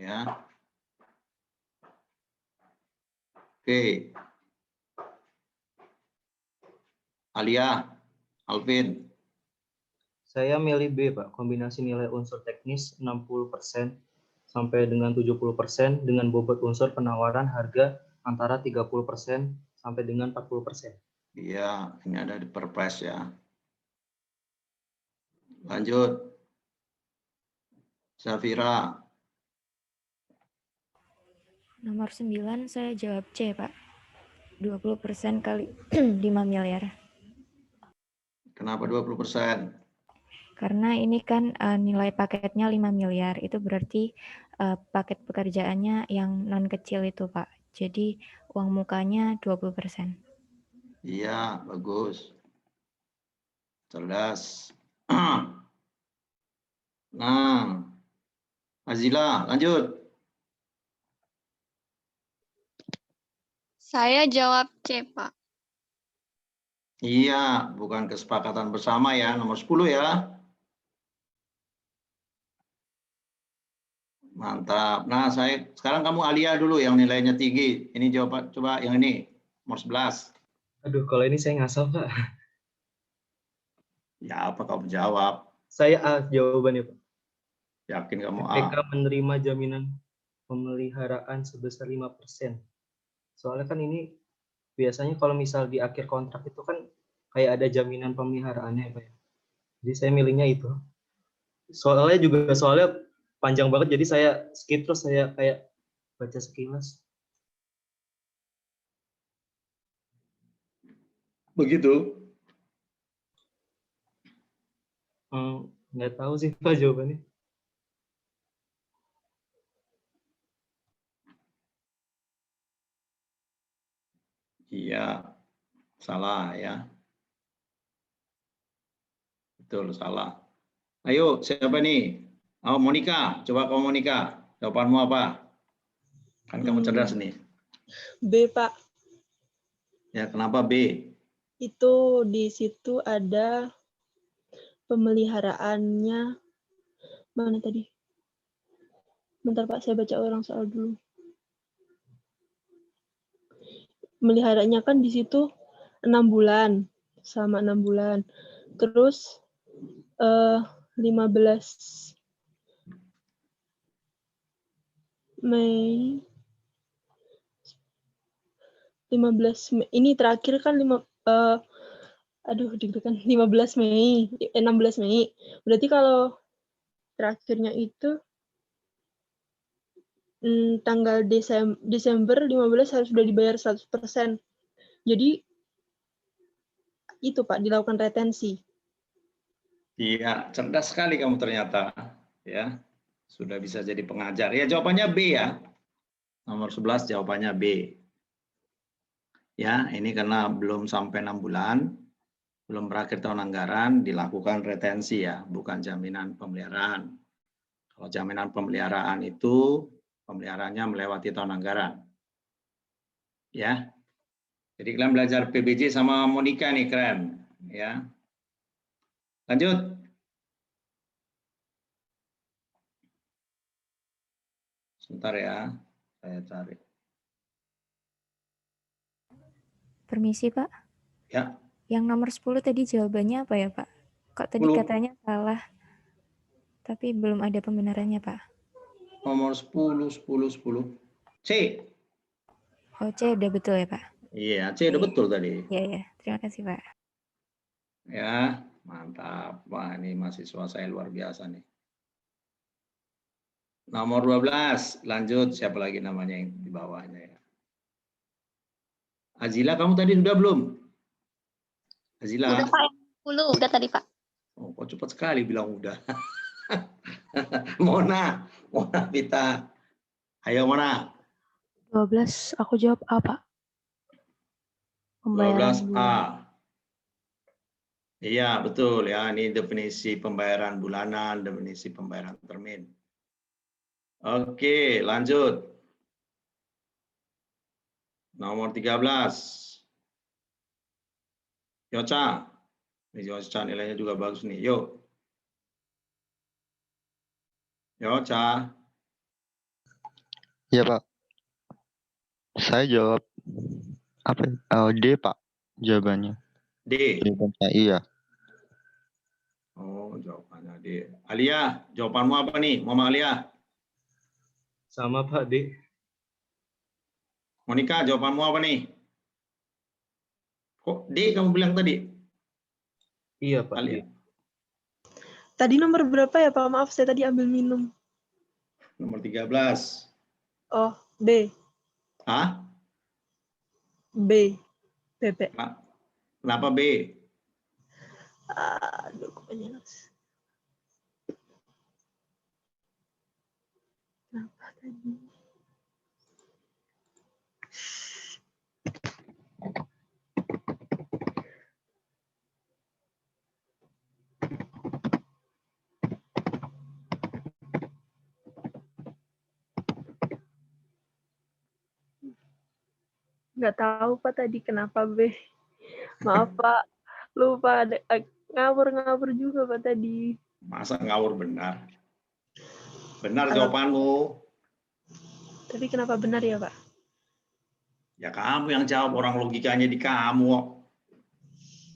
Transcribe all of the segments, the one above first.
Ya. Oke. Alia, Alvin. Saya milih B, Pak. Kombinasi nilai unsur teknis 60% sampai dengan 70% dengan bobot unsur penawaran harga antara 30% sampai dengan 40%. Iya, ini ada di Perpres ya. Lanjut. Safira. Nomor 9 saya jawab C, Pak. 20% kali 5 miliar. Kenapa 20%? Karena ini kan nilai paketnya 5 miliar. Itu berarti paket pekerjaannya yang non kecil itu, Pak. Jadi uang mukanya 20%. Iya, bagus. Cerdas. Nah, Azila, lanjut. Saya jawab C, Pak. Iya, bukan kesepakatan bersama ya. Nomor 10 ya. Mantap. Nah, sekarang kamu Alia dulu yang nilainya tinggi. Ini jawab, coba yang ini, nomor 11. Aduh, kalau ini saya ngasal, Pak. Ya, apa kamu jawab? Saya A jawabannya, Pak. Yakin kamu A? Mereka menerima jaminan pemeliharaan sebesar 5%. Soalnya kan ini biasanya kalau misal di akhir kontrak itu kan kayak ada jaminan pemeliharaannya, Pak. Jadi saya milihnya itu. Soalnya panjang banget, jadi saya skip terus saya kayak baca sekilas. Begitu? Nggak tahu sih Pak jawabannya. Iya, salah ya. Betul, salah. Ayo, siapa nih? Oh, Monica. Coba kamu Monica. Jawabanmu apa? Kan kamu cerdas nih. B, Pak. Ya, kenapa B? Itu di situ ada pemeliharaannya. Mana tadi? Bentar, Pak, saya baca ulang soal dulu. Meliharanya kan di situ 6 bulan, sama 6 bulan. Terus 15 Mei ini terakhir kan 15 Mei, 16 Mei. Berarti kalau terakhirnya itu tanggal Desember 15 harus sudah dibayar 100%. Jadi itu Pak, dilakukan retensi. Iya, cerdas sekali kamu ternyata. Ya, sudah bisa jadi pengajar. Ya, jawabannya B ya. Nomor 11 jawabannya B. Ya, ini karena belum sampai 6 bulan, belum berakhir tahun anggaran, dilakukan retensi ya, bukan jaminan pemeliharaan. Kalau jaminan pemeliharaan itu, pemeliharaannya melewati tahun anggaran. Ya, jadi kalian belajar PBJ sama Monica nih, keren. Ya, lanjut. Sebentar ya, saya cari. Permisi, Pak. Ya. Yang nomor 10 tadi jawabannya apa ya, Pak? Kok tadi 10. katanya salah, tapi belum ada pembenarannya, Pak. Nomor 10, 10, 10. C. Oh, C udah betul ya, Pak? Iya, C udah betul tadi. Iya, ya. Terima kasih, Pak. Ya, mantap. Wah, ini mahasiswa saya luar biasa nih. Nomor 12, lanjut. Siapa lagi namanya yang di bawahnya ya? Azila, kamu tadi sudah belum? Azila. Udah, Pak. 10, udah tadi, Pak. Oh, kok cepat sekali bilang udah. Mona Vita. Ayo Mona. 12, aku jawab A, Pak. Pembayaran 12A. Iya, betul ya. Ini definisi pembayaran bulanan, definisi pembayaran termin. Oke, lanjut. Nomor 13. Yoca. Ini Yoca nilainya juga bagus nih. Yuk. Yoca. Iya Pak, saya jawab apa? D Pak, jawabannya. D. Jawaban saya iya. Oh, jawabannya D. Alia, jawabanmu apa nih, Mama Alia? Sama Pak, D. Monica, jawabanmu apa nih? Kok D kamu bilang tadi? Iya Pak, D. Alia. Tadi nomor berapa ya Pak? Maaf, saya tadi ambil minum. Nomor 13. Oh, B. Hah? B. BP. Kenapa B? Aduh, kepanjangan. Kenapa tadi? Nggak tahu Pak tadi kenapa B. Maaf Pak, lupa ada ngawur-ngawur juga Pak tadi. Masa ngawur benar? Benar Kalau- jawabanmu. Tapi kenapa benar ya Pak? Ya kamu yang jawab, orang logikanya di kamu kok.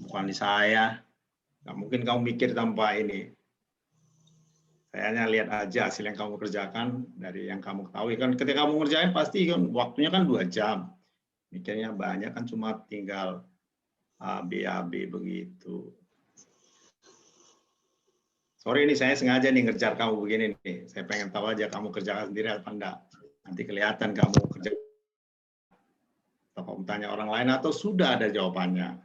Bukan di saya. Nggak mungkin kamu mikir tanpa ini. Saya hanya lihat aja hasil yang kamu kerjakan dari yang kamu ketahui. Kan ketika kamu ngerjain pasti kan waktunya kan 2 jam. Mikirnya banyak kan cuma tinggal A, B begitu. Sorry ini saya sengaja nih ngejar kamu begini nih. Saya pengen tahu aja kamu kerjakan sendiri apa enggak. Nanti kelihatan kamu kerja. Atau kamu tanya orang lain atau sudah ada jawabannya.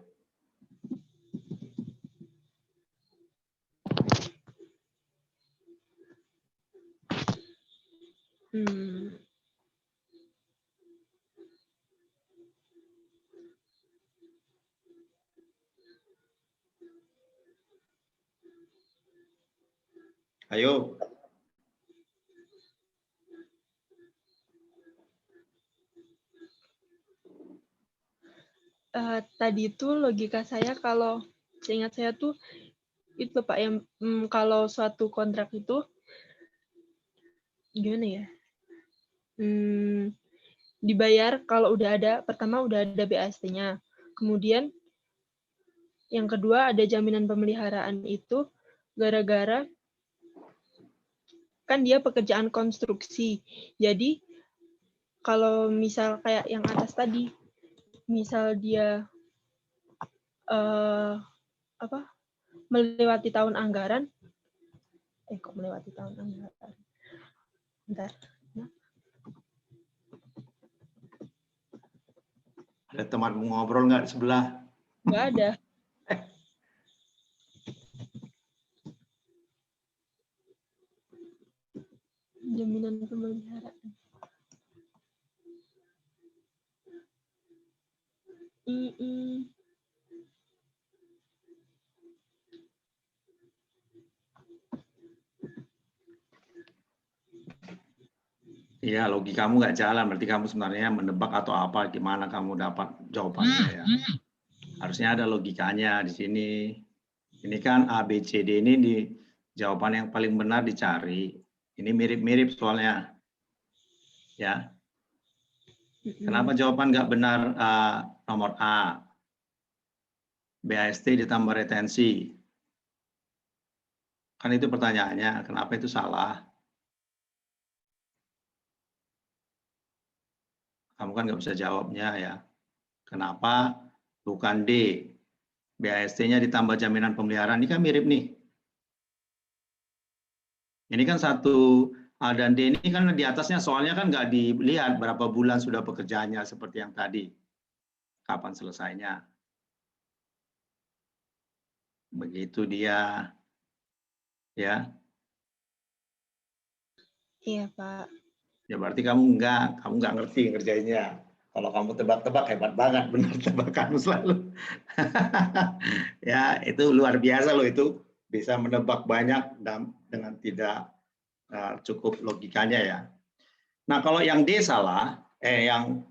Ayo. Tadi itu logika saya kalau seingat saya tuh itu Pak yang kalau suatu kontrak itu gimana ya? Dibayar kalau udah ada, pertama udah ada BAST-nya. Kemudian yang kedua ada jaminan pemeliharaan itu gara-gara kan dia pekerjaan konstruksi. Jadi kalau misal kayak yang atas tadi, misal dia melewati tahun anggaran, kok melewati tahun anggaran? Bentar. Ada temanmu ngobrol nggak di sebelah? Nggak ada. Jaminan pemeliharaan. Iya, logikamu nggak jalan. Berarti kamu sebenarnya menebak atau apa, gimana kamu dapat jawabannya ya. Harusnya ada logikanya di sini. Ini kan A, B, C, D ini di jawaban yang paling benar dicari. Ini mirip-mirip soalnya. Ya. Kenapa jawaban nggak benar nomor A? BAST ditambah retensi. Kan itu pertanyaannya, kenapa itu salah? Kamu kan nggak bisa jawabnya ya. Kenapa bukan D? BAST-nya ditambah jaminan pemeliharaan, ini kan mirip nih. Ini kan satu A dan D ini kan di atasnya soalnya kan nggak dilihat berapa bulan sudah pekerjaannya seperti yang tadi. Kapan selesainya. Begitu dia. Ya. Iya, Pak. Ya berarti kamu nggak ngerti ngerjainnya. Kalau kamu tebak-tebak hebat banget, benar tebakanmu selalu. Ya, itu luar biasa loh itu, bisa menebak banyak dan dengan tidak cukup logikanya ya. Nah, kalau yang D salah, yang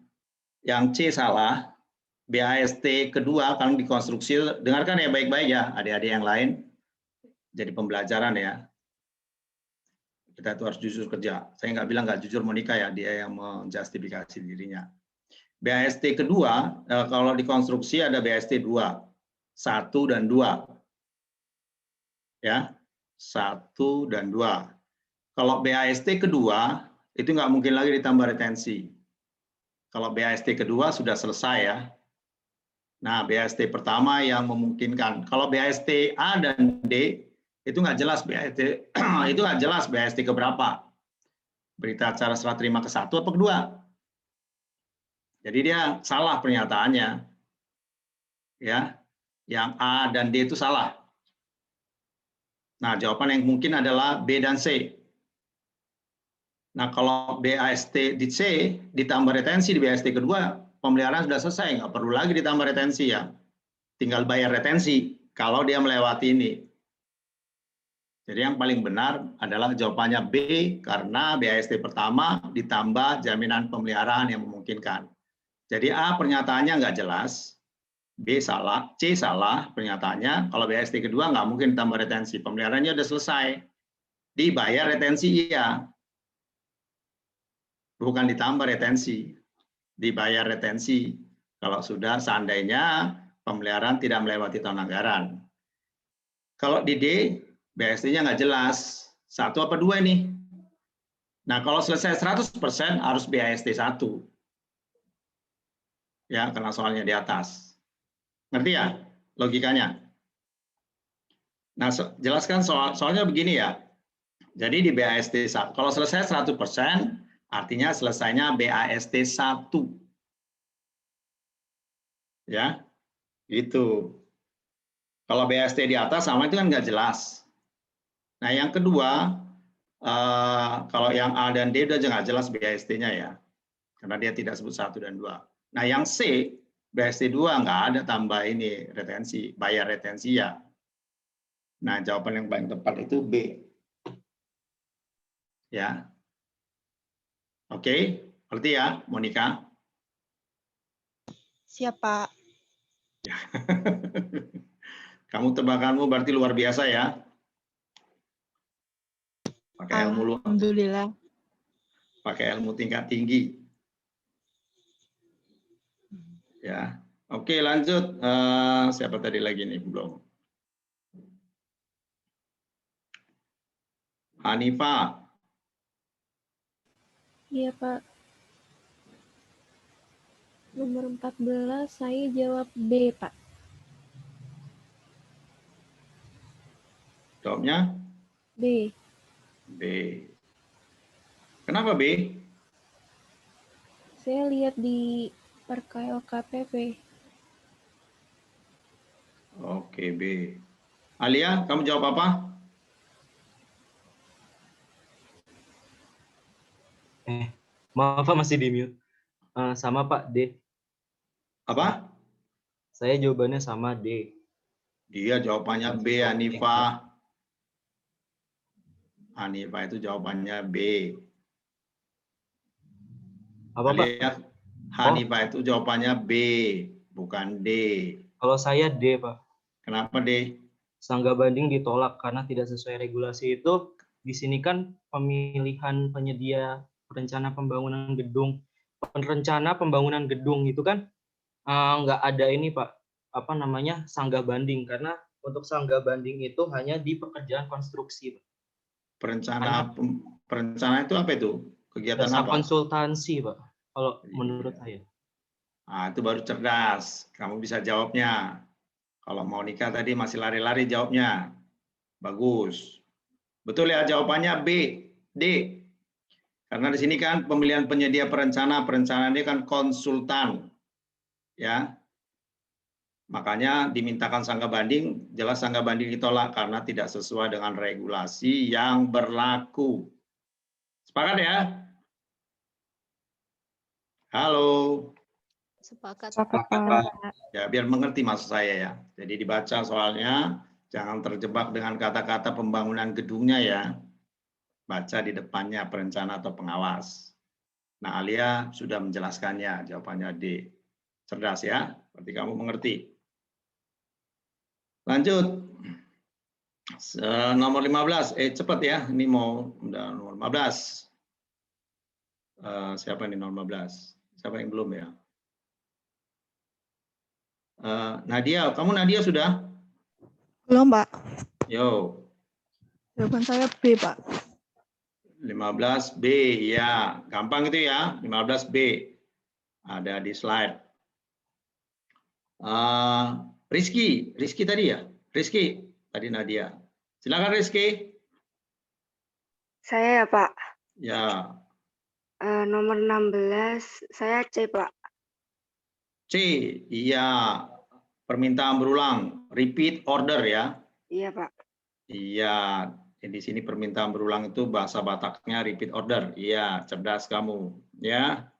C salah, BAST kedua kalau dikonstruksi, dengarkan ya baik-baik ya, adik-adik yang lain, jadi pembelajaran ya. Kita itu harus jujur kerja. Saya nggak bilang nggak jujur Monica ya, dia yang menjustifikasi dirinya. BAST kedua, kalau di konstruksi ada BAST 2, 1 dan 2. Ya, 1 dan 2. Kalau BAST kedua, itu nggak mungkin lagi ditambah retensi. Kalau BAST kedua sudah selesai ya. Nah, BAST pertama yang memungkinkan. Kalau BAST A dan D, itu nggak jelas BAST, itu nggak jelas BAST keberapa. Berita acara serah terima ke-1 atau kedua. Jadi dia salah pernyataannya. Ya, yang A dan D itu salah. Nah, jawaban yang mungkin adalah B dan C. Nah, kalau BAST di C ditambah retensi di BAST kedua, pemeliharaan sudah selesai, nggak perlu lagi ditambah retensi ya. Tinggal bayar retensi kalau dia melewati ini. Jadi yang paling benar adalah jawabannya B, karena BAST pertama ditambah jaminan pemeliharaan yang memungkinkan. Jadi A pernyataannya nggak jelas, B salah, C salah pernyataannya. Kalau BAST kedua nggak mungkin ditambah retensi, pemeliharaannya sudah selesai. Dibayar retensi iya, bukan ditambah retensi, dibayar retensi. Kalau sudah seandainya pemeliharaan tidak melewati tahun anggaran. Kalau di D, BAST-nya nggak jelas, 1 apa 2 ini. Nah, kalau selesai 100% harus BAST 1. Ya, karena soalnya di atas. Ngerti ya logikanya? Nah, jelaskan soalnya begini ya. Jadi di BAST 1, kalau selesai 100%, artinya selesainya BAST 1. Ya, gitu. Kalau BAST di atas sama itu kan nggak jelas. Nah, yang kedua, kalau yang A dan D udah nggak jelas BAST-nya ya, karena dia tidak sebut 1 dan 2. Nah, yang C, BAST 2 nggak ada tambah ini retensi, bayar retensi ya. Nah, jawaban yang paling tepat itu B. Ya. Oke, ngerti ya, Monica? Siap, Pak. Kamu tebakanmu berarti luar biasa ya. Pakai ilmu Alhamdulillah. pakai ilmu tingkat tinggi. Ya. Oke, lanjut. Siapa tadi lagi nih belum? Hanifa. Iya, Pak. Nomor 14 saya jawab B, Pak. Jawabnya B. B. Kenapa B? Saya lihat di Perka LKPP. Oke, B. Alia, kamu jawab apa? Maaf Pak, masih di mute. Sama Pak, D. Apa? Saya jawabannya sama D. Dia jawabannya B, Hanifa. Hanifa itu jawabannya B. Apa Pak? Alia, Hanifa itu jawabannya B, bukan D. Kalau saya D, Pak. Kenapa D? Sanggah banding ditolak karena tidak sesuai regulasi itu. Di sini kan pemilihan penyedia perencana pembangunan gedung. Perencana pembangunan gedung itu kan nggak ada ini Pak, apa namanya, sanggah banding, karena untuk sanggah banding itu hanya di pekerjaan konstruksi Pak. Perencana itu apa itu? Kegiatan Jasa apa? konsultansi Pak, kalau Iya. menurut saya. Nah, itu baru cerdas. Kamu bisa jawabnya. Kalau mau nikah tadi masih lari-lari jawabnya. Bagus. Betul ya, jawabannya B, D. Karena di sini kan pemilihan penyedia perencana ini kan konsultan. Ya. Makanya dimintakan sanggah banding, jelas sanggah banding ditolak karena tidak sesuai dengan regulasi yang berlaku. Sepakat ya? Halo. Sepakat. Sepakat, Pak. Ya, biar mengerti maksud saya ya. Jadi dibaca soalnya, jangan terjebak dengan kata-kata pembangunan gedungnya ya. Baca di depannya perencana atau pengawas. Nah, Alia sudah menjelaskannya, jawabannya D. Cerdas ya, berarti kamu mengerti. Lanjut. Nomor 15, cepat ya, ini mau udah nomor 15. Siapa ini nomor 15? Siapa yang belum ya? Nadia, kamu Nadia sudah? Belum, Pak. Yo, Jawaban saya B, Pak. 15B, ya, gampang itu ya, 15B. Ada di slide. Rizky tadi ya? Rizky, tadi Nadia. Silakan Rizky. Saya ya Pak, Ya, nomor 16, saya C Pak. C, iya, permintaan berulang, repeat order ya. Iya Pak. Iya, di sini permintaan berulang itu bahasa Bataknya repeat order. Iya, cerdas kamu. Ya,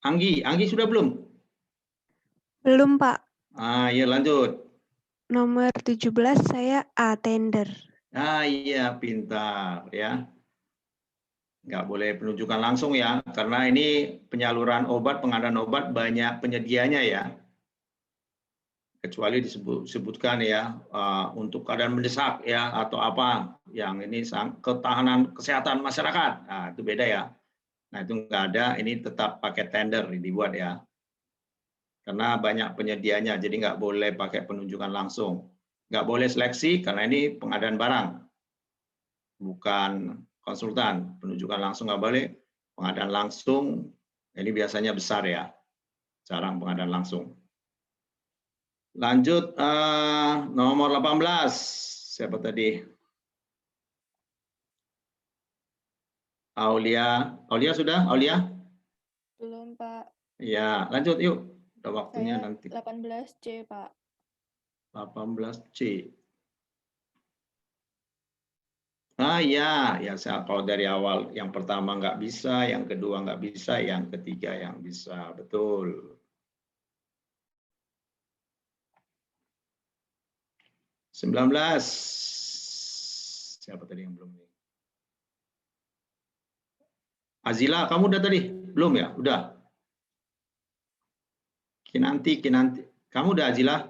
Anggi sudah belum? Belum, Pak. Iya lanjut. Nomor 17 saya A, tender. Iya, pintar ya. Nggak boleh penunjukan langsung ya, karena ini penyaluran obat, pengadaan obat banyak penyedianya ya. Kecuali disebutkan ya untuk keadaan mendesak ya atau apa yang ini ketahanan kesehatan masyarakat. Nah, itu beda ya. Nah, itu nggak ada, ini tetap pakai tender dibuat ya. Karena banyak penyedianya, jadi nggak boleh pakai penunjukan langsung. Nggak boleh seleksi karena ini pengadaan barang, bukan konsultan. Penunjukan langsung nggak boleh, pengadaan langsung ini biasanya besar ya, jarang pengadaan langsung. Lanjut nomor 18, siapa tadi? Aulia sudah? Aulia? Belum, Pak. Ya, lanjut yuk. Udah waktunya Saya nanti. 18C, Pak. 18C. Ya, kalau dari awal yang pertama nggak bisa, yang kedua nggak bisa, yang ketiga yang bisa, betul. 19. Siapa tadi yang belum? Azila, kamu udah tadi? Belum ya? Udah. Kinanti. Kamu udah Azila?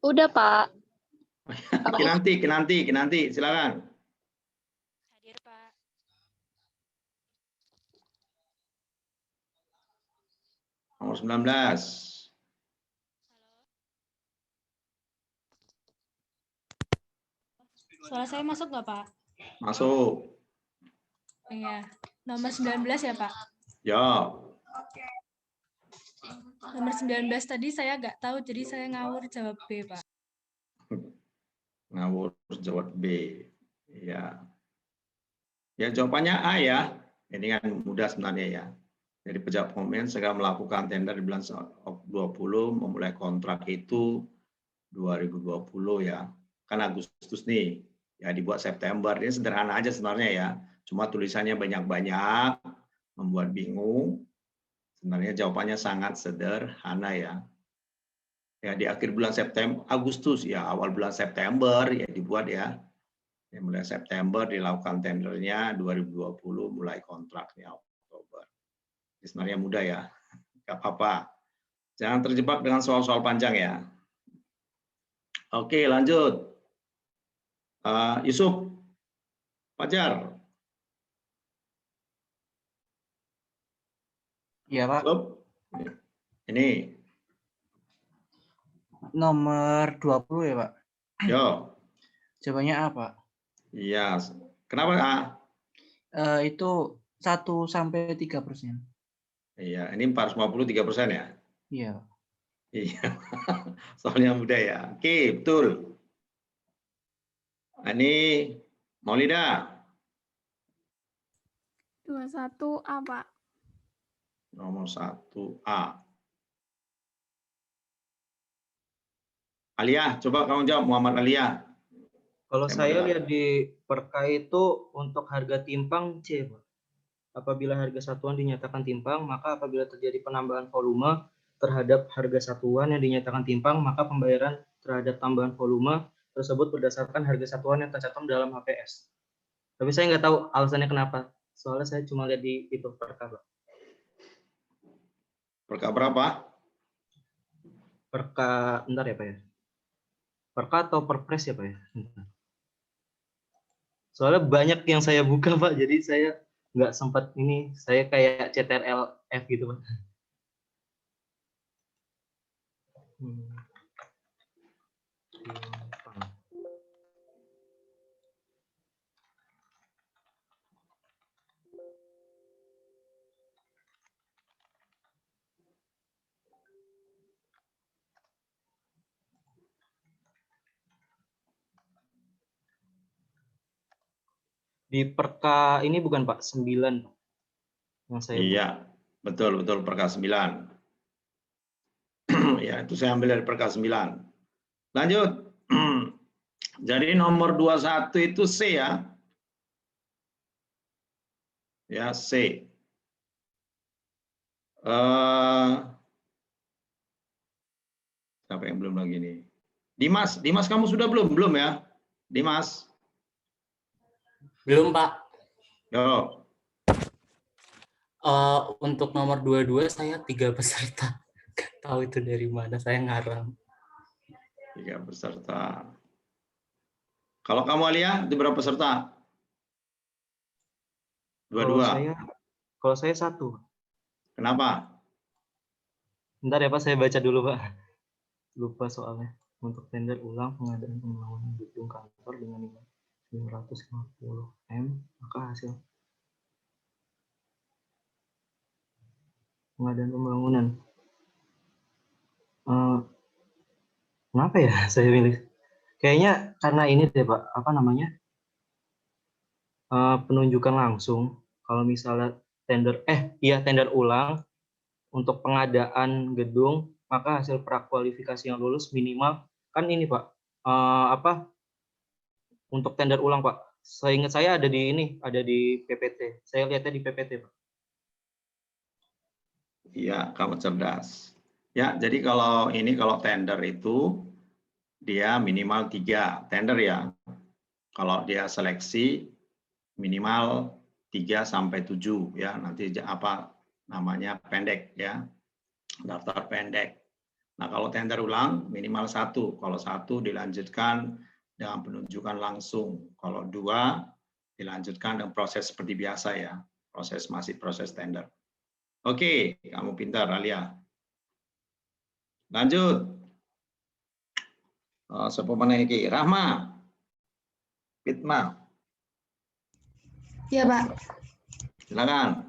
Udah, Pak. Kinanti, silakan. Hadir, Pak. Nomor 19. Suara saya masuk nggak, Pak? Masuk. Iya. Nomor 19 ya, Pak? Ya. Nomor 19 tadi saya nggak tahu, jadi saya ngawur jawab B, Pak. Ngawur jawab B. Ya. Ya, jawabannya A ya. Ini kan mudah sebenarnya ya. Jadi pejabat komen segera melakukan tender di bulan 20, memulai kontrak itu 2020 ya. Kan Agustus nih. Ya dibuat September. Ini sederhana aja sebenarnya ya. Cuma tulisannya banyak-banyak, membuat bingung. Sebenarnya jawabannya sangat sederhana ya. Ya di akhir bulan September, Agustus ya, awal bulan September ya dibuat ya. Ya, mulai September dilakukan tendernya, 2020 mulai kontraknya Oktober. Ini sebenarnya mudah ya, nggak apa-apa. Jangan terjebak dengan soal-soal panjang ya. Oke, lanjut. Yusuf, Fajar. Iya, Pak. Yusuf. Ini. Nomor 20 ya, Pak? Yo. Jawabannya A, Pak. Iya. Kenapa A? Itu 1-3%. Iya, ini 453% ya? Iya. Iya. Soalnya mudah ya. Oke, betul. Ini Maulida. 21A, Pak. Nomor 1A. Alia, coba kamu jawab, Muhammad Alia. Kalau saya lihat di Perka itu untuk harga timpang C, Pak. Apabila harga satuan dinyatakan timpang, maka apabila terjadi penambahan volume terhadap harga satuan yang dinyatakan timpang, maka pembayaran terhadap tambahan volume tersebut berdasarkan harga satuan yang tercantum dalam HPS. Tapi saya nggak tahu alasannya kenapa. Soalnya saya cuma lihat di itu Perka, Pak. Perka berapa? Perka, bentar ya Pak ya. Perka atau perpres ya Pak ya? Bentar. Soalnya banyak yang saya buka Pak, jadi saya nggak sempat ini, saya kayak CTRL-F gitu Pak. Di perka ini bukan Pak, 9 Pak. Yang saya Iya, betul perka 9. Ya, itu saya ambil dari perka 9. Lanjut. Jadi nomor 21 itu C ya. Ya, C. Siapa yang belum lagi nih? Dimas kamu sudah belum? Belum ya? Dimas? Belum, Pak. Yo. Untuk nomor 22 saya 3 peserta. Nggak tahu itu dari mana, saya ngarang. 3 peserta. Kalau kamu Alia, itu berapa peserta? 22. Kalau saya 1. Kenapa? Bentar ya Pak, saya baca dulu Pak. Lupa soalnya. Untuk tender ulang pengadaan pembangunan gedung kantor dengan nilai 950 M, maka hasil pengadaan pembangunan. Kenapa ya saya pilih? Kayaknya karena ini deh Pak, apa namanya? Penunjukan langsung. Kalau misalnya tender ulang untuk pengadaan gedung, maka hasil prakualifikasi yang lulus minimal kan ini Pak. Untuk tender ulang Pak. Seingat saya ada di PPT. Saya lihatnya di PPT Pak. Iya, kamu cerdas. Ya, jadi kalau tender itu dia minimal 3 tender ya. Kalau dia seleksi minimal 3 sampai 7 ya. Nanti apa namanya pendek ya. Daftar pendek. Nah, kalau tender ulang minimal 1. Kalau 1 dilanjutkan dengan penunjukan langsung. Kalau 2 dilanjutkan dengan proses seperti biasa ya. Masih proses tender. Oke, kamu pintar, Alia. Lanjut. Siapa mana ini? Rahma. Fitma. Ya, Pak. Silakan.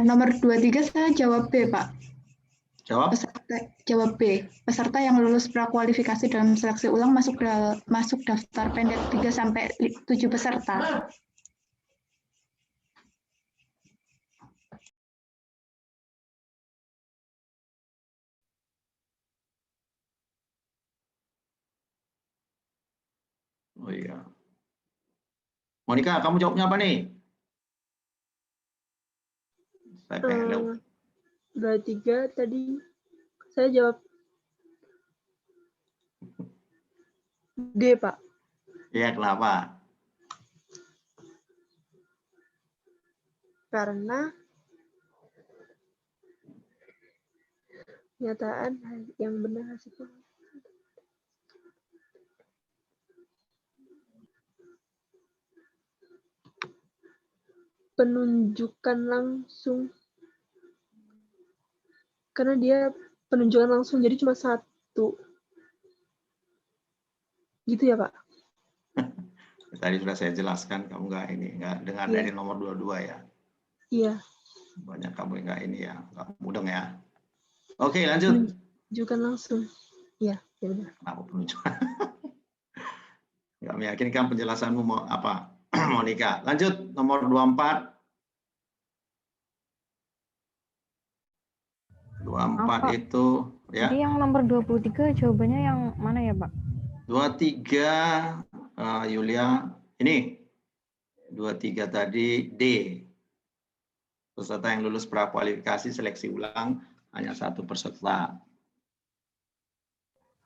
Nomor 23 saya jawab B, Pak. Jawab B. Peserta yang lulus prakualifikasi dalam seleksi ulang masuk daftar pendek 3 sampai 7 peserta. Oh iya. Monica, kamu jawabnya apa nih? Saya pengen 23 tadi saya jawab D, Pak. Iya, kenapa? Karena pernyataan yang benar hasilnya. Penunjukan langsung. Karena dia penunjukan langsung, jadi cuma 1. Gitu ya, Pak? Tadi sudah saya jelaskan, kamu nggak dengar dari nomor 22 ya? Iya. Banyak kamu nggak nggak mudeng ya. Oke, lanjut. Penunjukan langsung. Iya, ya benar. Kenapa penunjukan? Nggak meyakinkan penjelasanmu mau apa, Monica. Lanjut, nomor 24. 24 itu ya. Jadi yang nomor 23 jawabannya yang mana ya, Pak? 23 Yulia, ini 23 tadi D. Peserta yang lulus prakualifikasi seleksi ulang hanya 1 peserta.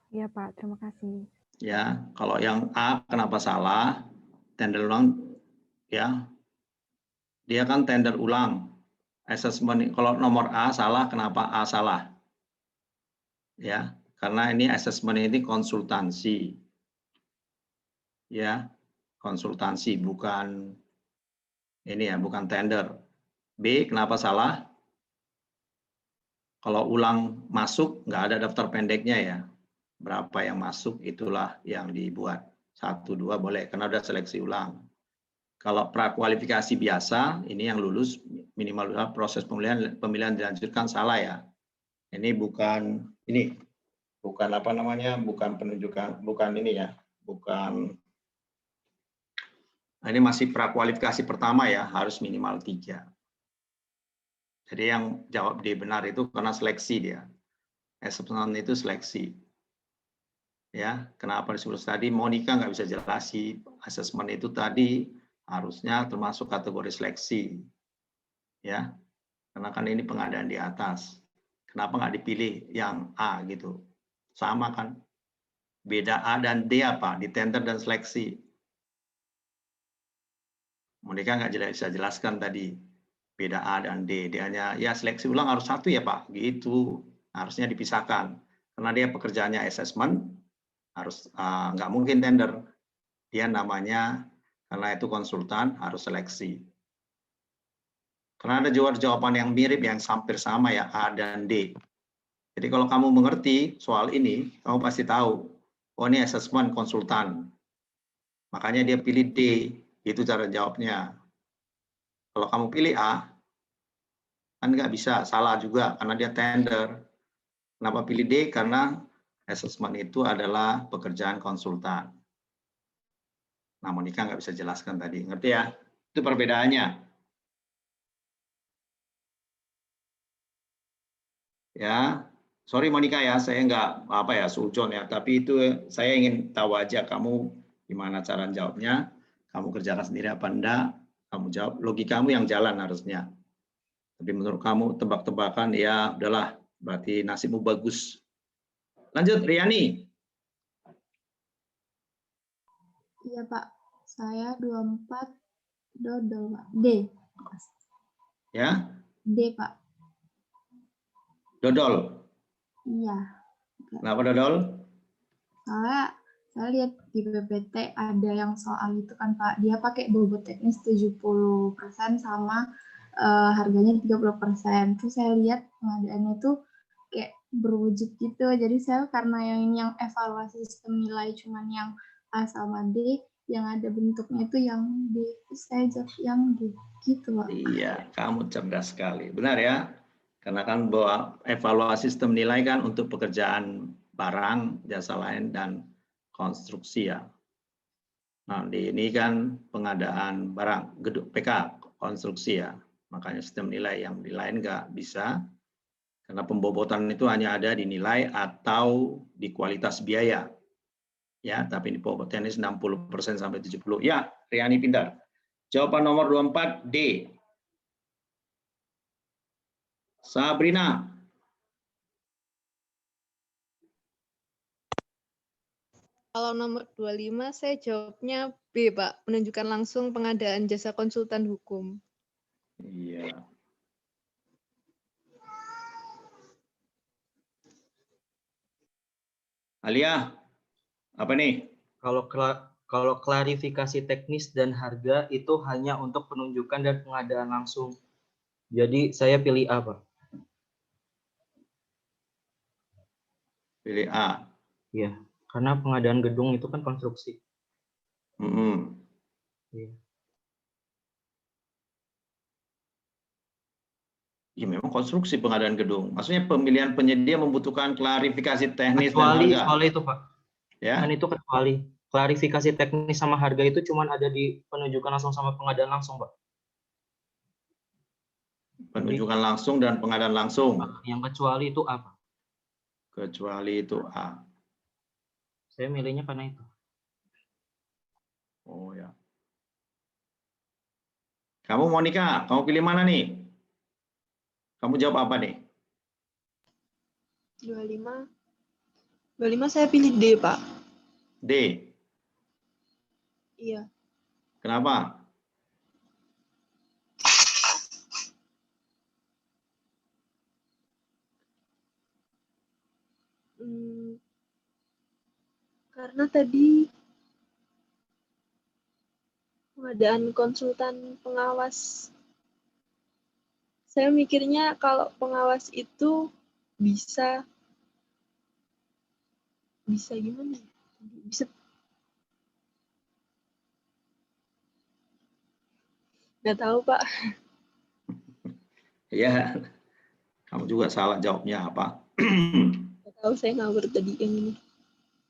Ya, Pak, terima kasih. Ya, kalau yang A kenapa salah? Tender ulang ya. Dia kan tender ulang. Assessment kalau nomor A salah, kenapa A salah? Ya, karena ini asesmen ini konsultansi. Ya, konsultansi bukan ini ya, bukan tender. B, kenapa salah? Kalau ulang masuk, nggak ada daftar pendeknya ya. Berapa yang masuk, itulah yang dibuat. 1, 2 boleh, karena udah seleksi ulang. Kalau prakualifikasi biasa, ini yang lulus minimal proses pemilihan dilanjutkan salah ya. Ini bukan apa namanya, bukan penunjukan, bukan ini ya, bukan. Nah, ini masih prakualifikasi pertama ya, harus minimal 3. Jadi yang jawab D benar itu karena seleksi dia. Assessment itu seleksi. Ya, kenapa disebut tadi Monica nggak bisa jelasi asesmen itu tadi harusnya termasuk kategori seleksi. Ya, karena kan ini pengadaan di atas. Kenapa nggak dipilih yang A gitu? Sama kan? Beda A dan D apa? Di tender dan seleksi. Monica nggak bisa jelaskan tadi beda A dan D. Dia hanya ya seleksi ulang harus 1 ya Pak. Gitu. Harusnya dipisahkan. Karena dia pekerjaannya assessment, harus nggak mungkin tender. Dia namanya karena itu konsultan harus seleksi. Karena ada jawaban yang mirip yang hampir sama ya A dan D. Jadi kalau kamu mengerti soal ini, kamu pasti tahu, oh ini assessment konsultan. Makanya dia pilih D, itu cara jawabnya. Kalau kamu pilih A, kan nggak bisa, salah juga karena dia tender. Kenapa pilih D? Karena assessment itu adalah pekerjaan konsultan. Nah, Monica nggak bisa jelaskan tadi. Ngerti ya? Itu perbedaannya. Ya, sorry Monica ya, saya nggak apa ya sujon ya, tapi itu saya ingin tahu aja kamu gimana cara jawabnya. Kamu kerjakan sendiri apa enggak? Kamu jawab, logikamu yang jalan harusnya. Tapi menurut kamu tebak-tebakan ya udahlah, berarti nasibmu bagus. Lanjut, Riani. Iya Pak, saya 24 dodol Pak. D. Ya, D Pak. dodol. Iya. Kenapa dodol? Soalnya saya lihat di PPT ada yang soal itu kan Pak, dia pakai bobot teknis 70% sama harganya 30%. Terus saya lihat pengadaannya itu kayak berwujud gitu. Jadi saya karena yang ini yang evaluasi sistem nilai cuman yang A sama D, yang ada bentuknya itu yang D. Terus saya jawab yang D gitu Pak. Iya, kamu cerdas sekali. Benar ya? Karena kan bahwa evaluasi sistem nilai kan untuk pekerjaan barang, jasa lain, dan konstruksi ya. Nah, ini kan pengadaan barang, gedung PK, konstruksi ya. Makanya sistem nilai yang di lain nggak bisa, karena pembobotan itu hanya ada di nilai atau di kualitas biaya. Ya, tapi di pembobotan ini 60% sampai 70%. Ya, Riani pintar. Jawaban nomor 24, D. Sabrina. Kalau nomor 25 saya jawabnya B, Pak. Menunjukkan langsung pengadaan jasa konsultan hukum. Iya. Alia, apa nih? Kalau klarifikasi teknis dan harga itu hanya untuk penunjukan dan pengadaan langsung. Jadi saya pilih A, Pak. Pilih A. Iya, karena pengadaan gedung itu kan konstruksi. Iya. Ya memang konstruksi pengadaan gedung. Maksudnya pemilihan penyedia membutuhkan klarifikasi teknis dan harga. Kecuali itu, Pak. Ya. Kan itu kecuali. Klarifikasi teknis sama harga itu cuma ada di penunjukan langsung sama pengadaan langsung, Pak. Penunjukan langsung dan pengadaan langsung. Yang kecuali itu apa? Kecuali itu A. Saya milihnya karena itu. Oh ya. Kamu Monica, kamu pilih mana nih? Kamu jawab apa nih? 25 saya pilih D, Pak. D. Iya. Kenapa? Karena tadi pengadaan konsultan pengawas, saya mikirnya kalau pengawas itu bisa gimana ya? Bisa nggak tahu Pak. Ya, kamu juga salah jawabnya apa? Nggak tahu, saya ngawur tadi yang ini.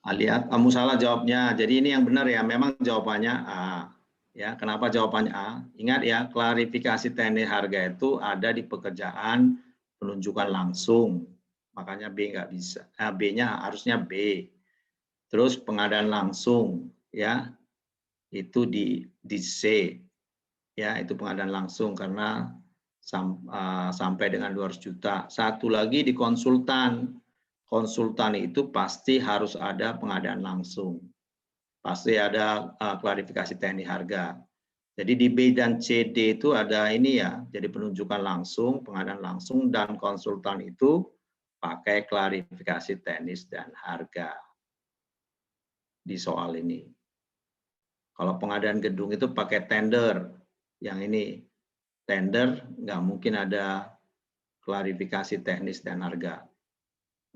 Lihat, kamu salah jawabnya. Jadi ini yang benar ya, memang jawabannya A. Ya, kenapa jawabannya A? Ingat ya, klarifikasi teknis harga itu ada di pekerjaan penunjukan langsung. Makanya B nggak bisa. B-nya harusnya B. Terus pengadaan langsung, ya, itu di C. Ya, itu pengadaan langsung karena sampai dengan 200 juta. Satu lagi di konsultan. Konsultan itu pasti harus ada pengadaan langsung. Pasti ada klarifikasi teknis harga. Jadi di B dan C, D itu ada ini ya, jadi penunjukan langsung, pengadaan langsung, dan konsultan itu pakai klarifikasi teknis dan harga di soal ini. Kalau pengadaan gedung itu pakai tender, yang ini tender nggak mungkin ada klarifikasi teknis dan harga.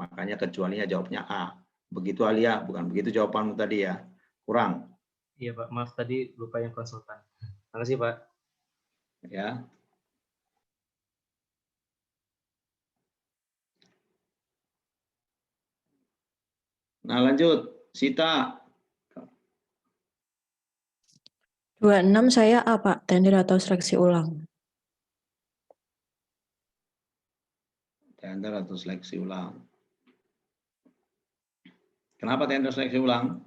Makanya kecualinya jawabnya A. Begitu Alia, bukan begitu jawabanmu tadi ya? Kurang. Iya Pak, maaf tadi lupa yang konsultan. Makasih Pak. Ya. Nah lanjut, Sita. 26 saya A, Pak, tender atau seleksi ulang. Tender atau seleksi ulang. Kenapa tender seleksi ulang?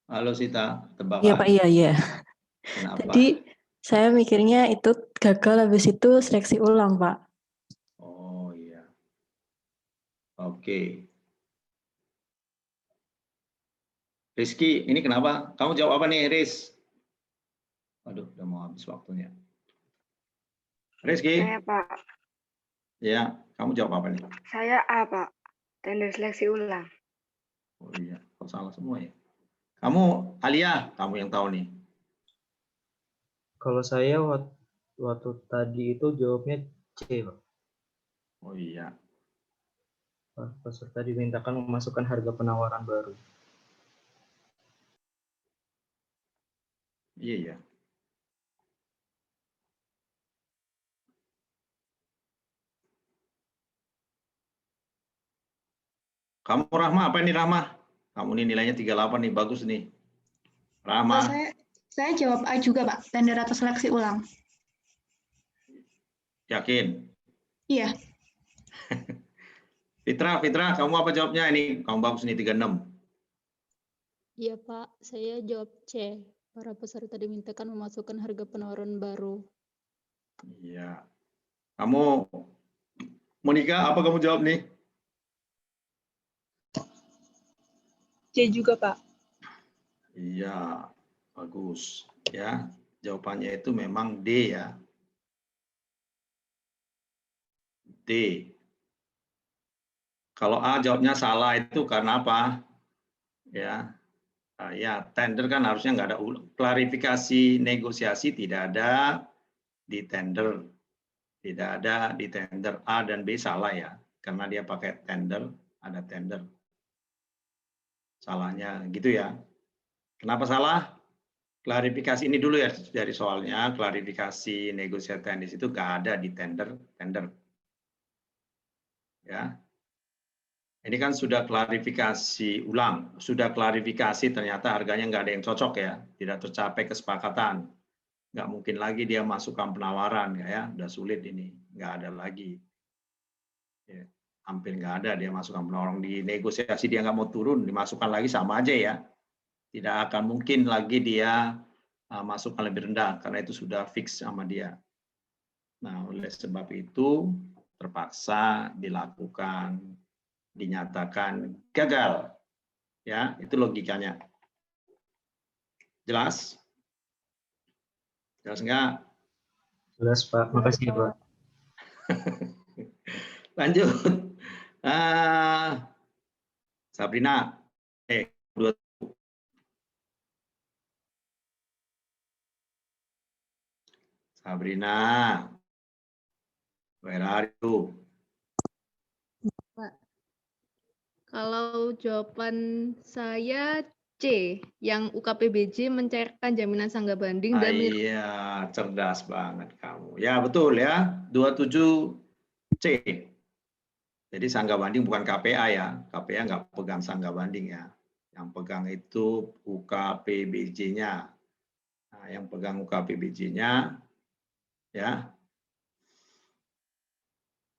Halo Sita, tebak. Iya Pak, iya. Kenapa? Tadi saya mikirnya itu gagal, habis itu seleksi ulang, Pak. Oh iya. Oke. Rizky, ini kenapa? Kamu jawab apa nih, Riz? Aduh, udah mau habis waktunya. Rizky? Saya Pak. Ya, kamu jawab apa nih? Saya A Pak. Tender seleksi ulang. Oh iya, kok salah semua ya? Kamu, Alia, kamu yang tahu nih. Kalau saya waktu tadi itu jawabnya C, Pak. Oh iya. Peserta dimintakan memasukkan harga penawaran baru. Iya, iya. Kamu Rahma, apa ini Rahma? Kamu ini nilainya 38 nih, bagus nih. Rahma. Saya jawab A juga, Pak. Tender atau seleksi ulang. Yakin? Iya. Fitra, kamu apa jawabnya ini? Kamu bagus nih 36. Iya Pak, saya jawab C. Para peserta dimintakan memasukkan harga penawaran baru. Iya. Kamu, Monica, apa kamu jawab nih? C juga Pak. Iya, bagus. Ya, jawabannya itu memang D ya. D. Kalau A jawabnya salah itu karena apa? Ya, ya tender kan harusnya nggak ada klarifikasi negosiasi, tidak ada di tender, tidak ada di tender. A dan B salah ya, karena dia pakai tender, ada tender. Salahnya gitu ya. Kenapa salah? Klarifikasi ini dulu ya dari soalnya, klarifikasi negosiasi teknis itu nggak ada di tender. Ya. Ini kan sudah klarifikasi ulang, sudah klarifikasi ternyata harganya nggak ada yang cocok ya, tidak tercapai kesepakatan. Nggak mungkin lagi dia masukkan penawaran ya, udah sulit ini, nggak ada lagi. Ya, hampir nggak ada dia masukkan penawaran, di negosiasi dia nggak mau turun, dimasukkan lagi sama aja ya. Tidak akan mungkin lagi dia masukkan lebih rendah, karena itu sudah fix sama dia. Nah, oleh sebab itu terpaksa dilakukan, dinyatakan gagal. Ya, itu logikanya. Jelas? Jelas enggak? Jelas, Pak. Makasih, Pak. Lanjut. Sabrina. Sabrina. Where are you? Pak. Kalau jawaban saya C, yang UKPBJ mencairkan jaminan sangga banding dan Iya, cerdas banget kamu. Ya, betul ya. 27C. Jadi sangga banding bukan KPA ya. KPA nggak pegang sangga banding ya. Yang pegang itu UKPBJ-nya. Nah, yang pegang UKPBJ-nya ya.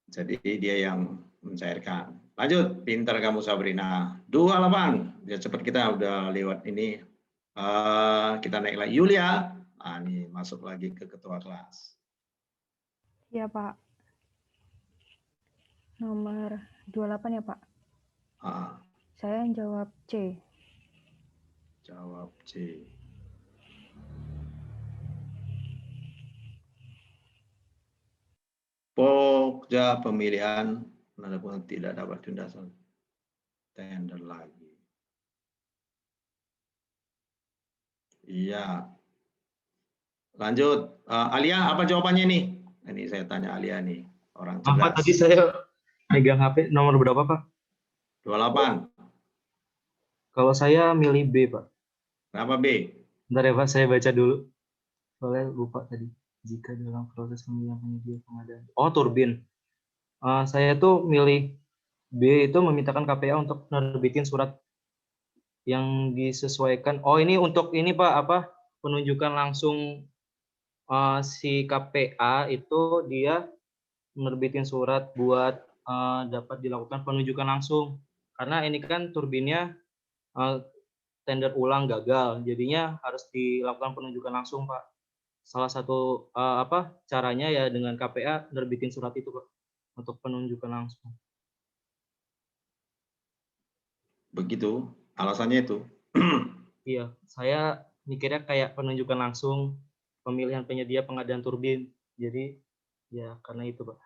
Jadi dia yang mencairkan. Lanjut, pintar kamu Sabrina. 28. Biar cepat kita udah lewat ini. Kita naik lagi. Yulia. Nah, ini masuk lagi ke ketua kelas. Ya, Pak. Nomor 28 ya, Pak? Saya yang jawab C. Jawab C. Pokja pemilihan walaupun tidak dapat tunda tender lagi. Iya. Lanjut. Alia, apa jawabannya nih? Ini saya tanya Alia nih. Orang cerdas. Apa tadi saya megang HP nomor berapa, Pak? 28. Kalau saya milih B, Pak. Kenapa B? Bentar ya, Pak. Saya baca dulu. Soalnya lupa tadi. Jika dalam proses pemilihan penyedia pengadaan. Oh, turbin. Saya tuh milih B itu memintakan KPA untuk nerbitin surat yang disesuaikan. Oh, ini untuk ini, Pak, apa? Penunjukan langsung si KPA itu dia menerbitin surat buat dapat dilakukan penunjukan langsung. Karena ini kan turbinnya tender ulang gagal, jadinya harus dilakukan penunjukan langsung, Pak. Salah satu caranya ya dengan KPA nerbitin surat itu, Pak, untuk penunjukan langsung. Begitu, alasannya itu. Iya, saya mikirnya kayak penunjukan langsung pemilihan penyedia pengadaan turbin. Jadi ya karena itu, Pak.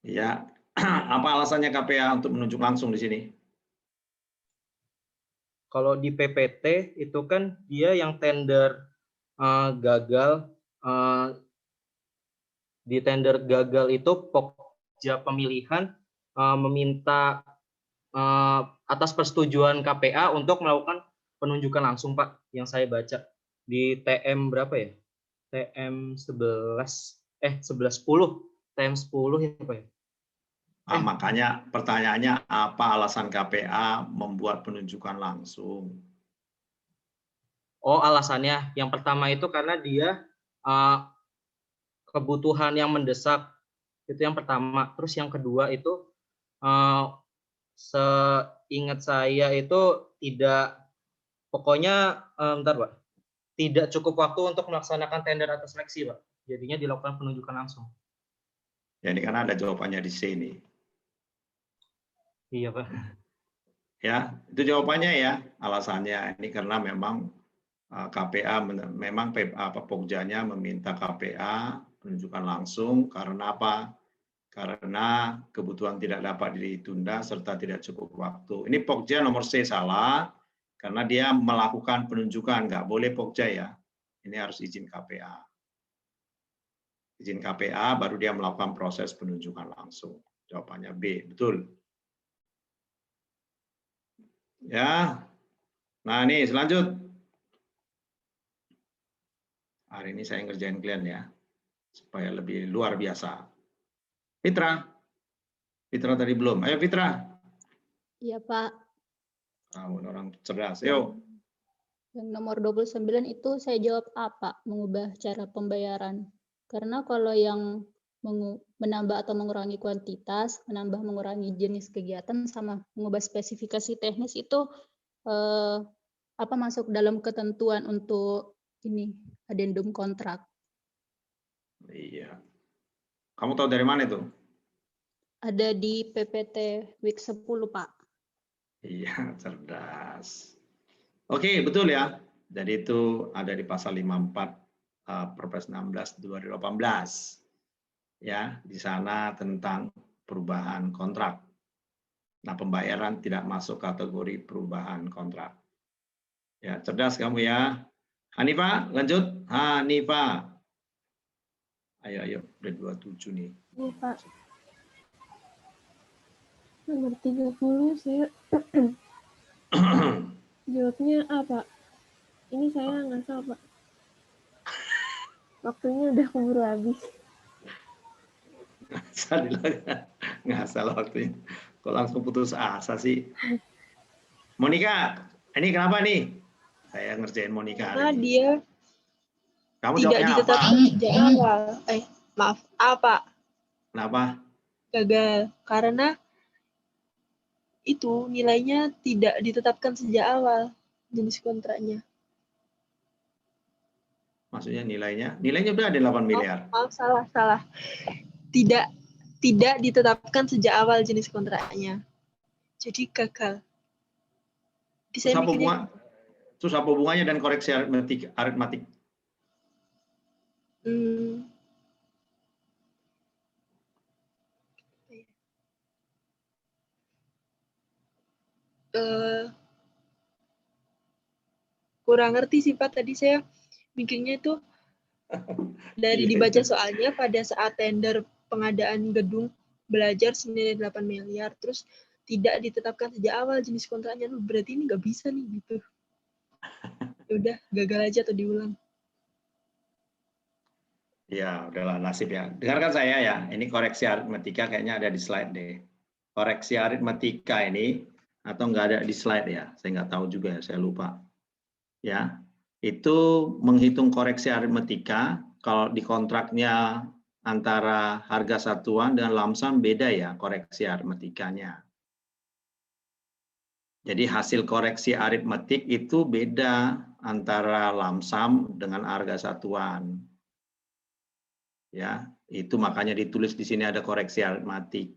Ya, apa alasannya KPA untuk menunjuk langsung di sini? Kalau di PPT itu kan dia yang tender gagal, di tender gagal itu Pokja pemilihan meminta atas persetujuan KPA untuk melakukan penunjukan langsung, Pak, yang saya baca di TM berapa ya? TM 1110 TM 10 ya, Pak ya? Makanya pertanyaannya apa alasan KPA membuat penunjukan langsung? Oh, alasannya yang pertama itu karena dia kebutuhan yang mendesak, itu yang pertama. Terus yang kedua itu seingat saya itu tidak, pokoknya bentar, Pak, tidak cukup waktu untuk melaksanakan tender atau seleksi, Pak. Jadinya dilakukan penunjukan langsung. Ya, ini kan ada jawabannya di sini. Iya, Pak. Ya, itu jawabannya ya. Alasannya ini karena memang KPA memang Pokjanya meminta KPA penunjukan langsung karena apa? Karena kebutuhan tidak dapat ditunda serta tidak cukup waktu. Ini Pokja nomor C salah karena dia melakukan penunjukan, nggak boleh Pokja ya. Ini harus izin KPA. Izin KPA baru dia melakukan proses penunjukan langsung. Jawabannya B, betul. Ya, nah ini selanjut. Hari ini saya ngerjain kalian ya, supaya lebih luar biasa. Fitra tadi belum. Ayo Fitra. Iya, Pak. Orang cerdas. Yuk. Yang nomor 29 itu saya jawab A, Pak, mengubah cara pembayaran. Karena kalau yang menambah atau mengurangi kuantitas, menambah mengurangi jenis kegiatan, sama mengubah spesifikasi teknis itu masuk dalam ketentuan untuk ini adendum kontrak. Iya. Kamu tahu dari mana itu? Ada di PPT Week 10, Pak. Iya, cerdas. Oke, betul ya. Jadi itu ada di pasal 54 Perpres 16 2018. ya di sana tentang perubahan kontrak. Nah, pembayaran tidak masuk kategori perubahan kontrak. Ya, cerdas kamu ya. Hanifa, lanjut. Hanifa. Ayo, udah 27 nih. Iya, Pak. Nomor 30 saya jawabnya A, Pak. Ini saya ngasal, Pak. Waktunya udah keburu habis. Ngasal waktunya. Kok langsung putus asa sih? Monica, ini kenapa nih? Saya ngerjain Monica. Karena dia Kamu tidak jawabnya ditetapkan apa? sejak awal. Maaf, apa? Kenapa? Gagal. Karena itu nilainya tidak ditetapkan sejak awal jenis kontraknya. Maksudnya nilainya? Nilainya udah ada 8 miliar. Maaf, salah. Tidak ditetapkan sejak awal jenis kontraknya. Jadi gagal. Terus apa hubungannya dan koreksi aritmatik? Kurang ngerti sih Pak, tadi saya mikirnya itu dari dibaca soalnya pada saat tender pengadaan gedung belajar senilai 8 miliar, terus tidak ditetapkan sejak awal jenis kontraknya, berarti ini nggak bisa nih gitu. Ya udah, gagal aja atau diulang. Ya, udahlah nasib ya. Dengarkan saya ya, ini koreksi aritmatika kayaknya ada di slide deh. Koreksi aritmatika ini, atau nggak ada di slide ya, saya nggak tahu juga ya, saya lupa. Ya, itu menghitung koreksi aritmatika, kalau di kontraknya antara harga satuan dan lamsam beda ya koreksi aritmatikanya. Jadi hasil koreksi aritmatik itu beda antara lamsam dengan harga satuan. Ya, itu makanya ditulis di sini ada koreksi aritmatik.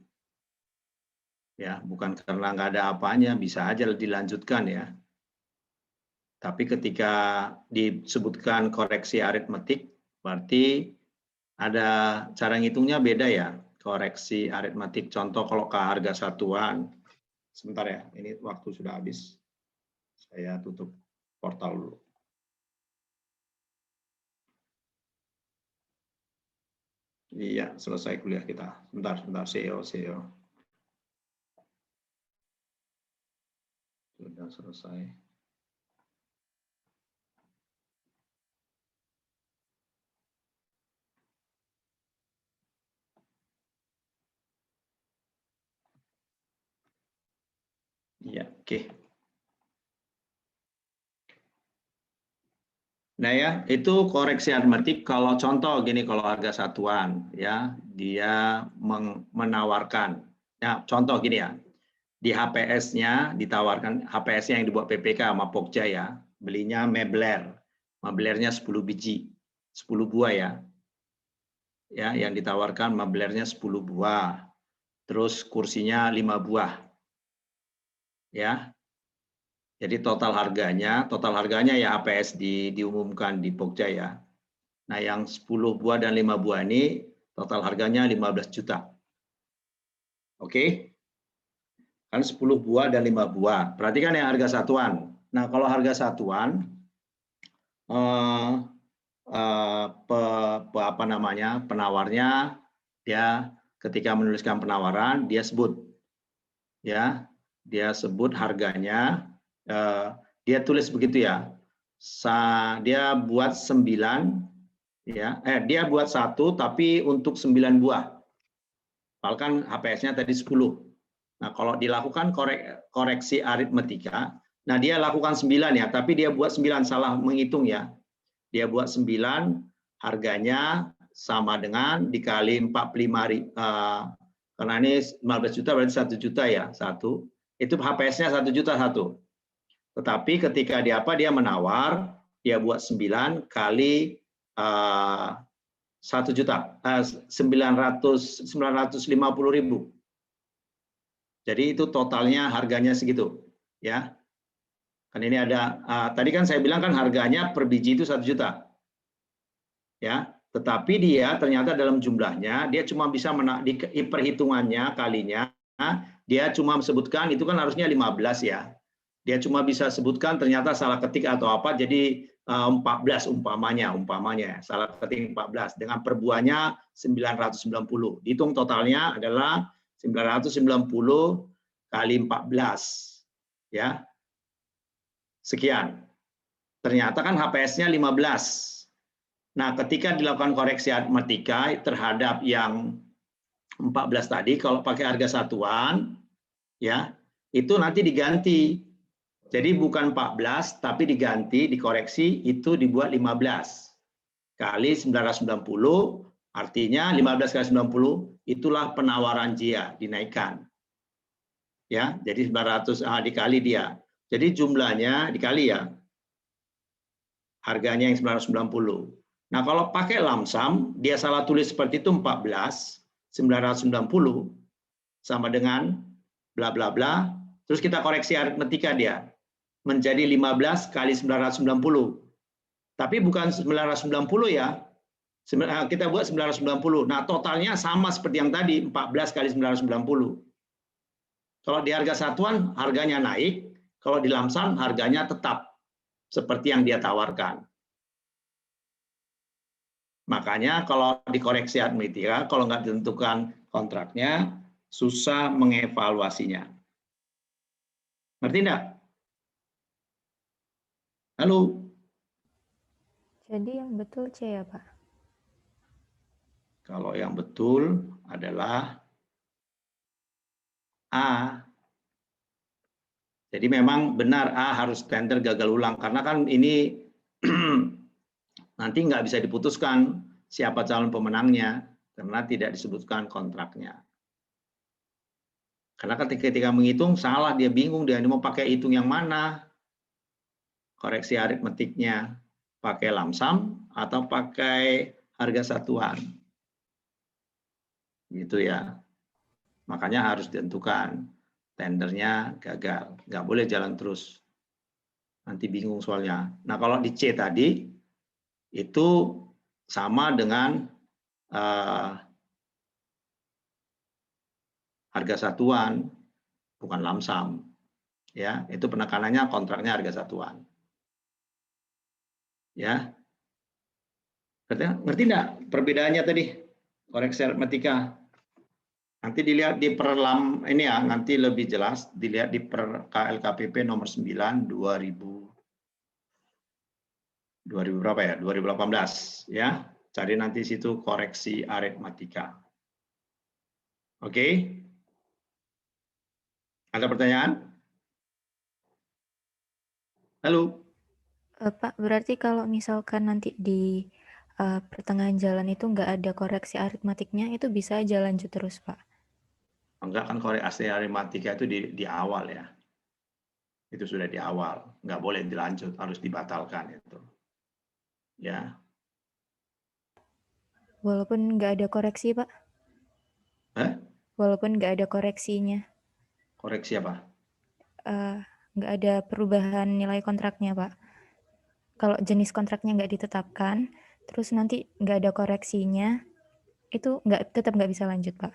Ya, bukan karena nggak ada apanya, bisa aja dilanjutkan ya. Tapi ketika disebutkan koreksi aritmatik, berarti ada cara ngitungnya beda ya. Koreksi aritmatik, contoh kalau ke harga satuan. Sebentar ya, ini waktu sudah habis. Saya tutup portal dulu. Iya, selesai kuliah kita. Sebentar, CEO. Sudah selesai. Iya, oke. Nah ya, itu koreksi aritmatik kalau contoh gini, kalau harga satuan ya, dia menawarkan. Ya, contoh gini ya. Di HPS-nya ditawarkan, HPS-nya yang dibuat PPK sama Pokja ya, belinya Mebler. Meblernya 10 biji, 10 buah ya. Ya, yang ditawarkan Meblernya 10 buah. Terus kursinya 5 buah. Ya. Jadi total harganya ya HPS diumumkan di Pokja ya. Nah, yang 10 buah dan 5 buah ini total harganya 15 juta. Oke? Kan 10 buah dan 5 buah. Berarti kan yang harga satuan. Nah, kalau harga satuan penawarnya dia ketika menuliskan penawaran dia sebut ya, dia sebut harganya, dia tulis begitu ya. Dia buat 9 ya, dia buat 1 tapi untuk 9 buah. Bahkan HPS-nya tadi 10. Nah, kalau dilakukan koreksi aritmatika, nah dia lakukan 9 ya, tapi dia buat 9, salah menghitung ya. Dia buat 9, harganya sama dengan dikali 45, karena ini 15 juta berarti 1 juta ya, 1. Itu HPS-nya 1 juta 1. Tetapi ketika dia menawar, dia buat 9 kali 1 juta, 950.000. Jadi itu totalnya harganya segitu, ya. Kan ini ada, tadi kan saya bilang kan harganya per biji itu 1 juta, ya. Tetapi dia ternyata dalam jumlahnya, dia cuma bisa di perhitungannya kalinya, dia cuma sebutkan, itu kan harusnya 15 ya. Dia cuma bisa sebutkan ternyata salah ketik atau apa, jadi 14 umpamanya, salah ketik 14. Dengan perbuahannya 990. Dihitung totalnya adalah 990 kali 14. Ya. Sekian. Ternyata kan HPS-nya 15. Nah, ketika dilakukan koreksi aritmatika terhadap yang 14 tadi, kalau pakai harga satuan, ya, itu nanti diganti. Jadi bukan 14, tapi diganti, dikoreksi, itu dibuat 15 kali 990, artinya 15 kali 90, itulah penawaran dia, dinaikkan. Ya, jadi 900 dikali dia. Jadi jumlahnya dikali ya, harganya yang 990. Nah, kalau pakai lamsam, dia salah tulis seperti itu 14, 990, sama dengan bla bla bla, terus kita koreksi aritmatika dia, menjadi 15 kali 990. Tapi bukan 990 ya, kita buat 990. Nah, totalnya sama seperti yang tadi, 14 kali 990. Kalau di harga satuan, harganya naik, kalau di lamsam, harganya tetap seperti yang dia tawarkan. Makanya kalau dikoreksi aritmatika, kalau nggak ditentukan kontraknya, susah mengevaluasinya. Ngerti enggak? Halo? Jadi yang betul C ya, Pak? Kalau yang betul adalah A. Jadi memang benar A harus tender gagal ulang. Karena kan ini nanti nggak bisa diputuskan siapa calon pemenangnya karena tidak disebutkan kontraknya. Karena ketika menghitung salah, dia bingung, dia mau pakai hitung yang mana, koreksi aritmetiknya pakai lamsam atau pakai harga satuan, gitu ya. Makanya harus ditentukan tendernya gagal, nggak boleh jalan terus, nanti bingung soalnya. Nah, kalau di C tadi itu sama dengan harga satuan, bukan lamsam. Ya, itu penekanannya kontraknya harga satuan. Ya. Ngerti enggak perbedaannya tadi? Koreksi aritmatika. Nanti dilihat di perlam ini ya, nanti lebih jelas dilihat di per KLKPP nomor 9 2000 berapa ya? 2018 ya. Cari nanti situ koreksi aritmatika. Oke? Ada pertanyaan? Halo? Pak, berarti kalau misalkan nanti di pertengahan jalan itu nggak ada koreksi aritmatiknya, itu bisa aja lanjut terus, Pak? Enggak, kan koreksi aritmatika itu di awal ya. Itu sudah di awal. Nggak boleh dilanjut, harus dibatalkan itu. Ya. Walaupun nggak ada koreksi, Pak? Walaupun nggak ada koreksinya. Koreksi apa? Nggak ada perubahan nilai kontraknya, Pak. Kalau jenis kontraknya nggak ditetapkan, terus nanti nggak ada koreksinya, itu tetap nggak bisa lanjut, Pak?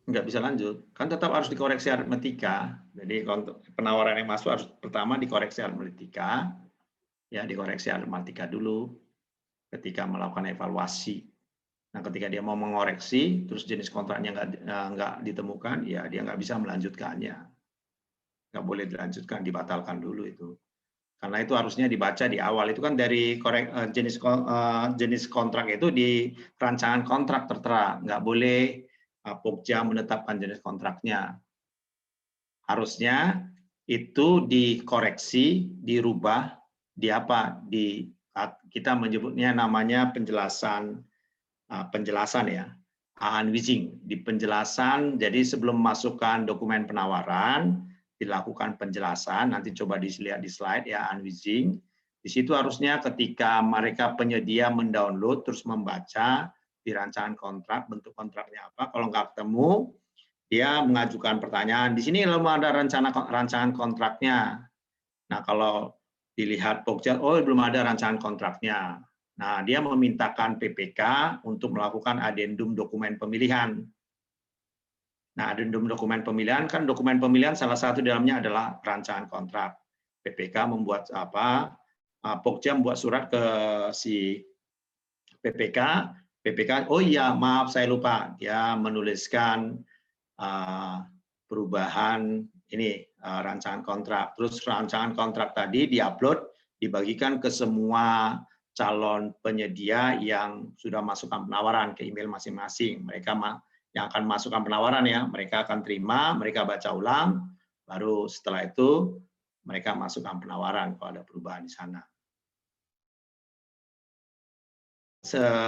Nggak bisa lanjut. Kan tetap harus dikoreksi aritmatika. Jadi penawaran yang masuk harus pertama dikoreksi aritmatika. Ya, dikoreksi aritmatika dulu ketika melakukan evaluasi. Nah, ketika dia mau mengoreksi, terus jenis kontraknya nggak ditemukan, ya dia nggak bisa melanjutkannya. Nggak boleh dilanjutkan, dibatalkan dulu itu. Karena itu harusnya dibaca di awal. Itu kan dari jenis kontrak itu di rancangan kontrak tertera. Nggak boleh Pokja menetapkan jenis kontraknya. Harusnya itu dikoreksi, dirubah, kita menyebutnya namanya penjelasan ya, Aanwijzing. Di penjelasan, jadi sebelum masukkan dokumen penawaran, dilakukan penjelasan, nanti coba dilihat di slide ya, Aanwijzing. Di situ harusnya ketika mereka penyedia mendownload, terus membaca di rancangan kontrak, bentuk kontraknya apa, kalau nggak ketemu, dia mengajukan pertanyaan, di sini belum ada rancangan kontraknya. Nah, kalau dilihat Pokja, oh belum ada rancangan kontraknya. Nah, dia memintakan PPK untuk melakukan adendum dokumen pemilihan. Nah, adendum dokumen pemilihan kan dokumen pemilihan salah satu dalamnya adalah rancangan kontrak. PPK membuat apa? Pokja membuat surat ke si PPK. PPK, oh iya maaf saya lupa, dia menuliskan perubahan ini rancangan kontrak. Terus rancangan kontrak tadi diupload, dibagikan ke semua calon penyedia yang sudah masukkan penawaran ke email masing-masing. Mereka yang akan masukkan penawaran ya, mereka akan terima, mereka baca ulang, baru setelah itu mereka masukkan penawaran kalau ada perubahan di sana.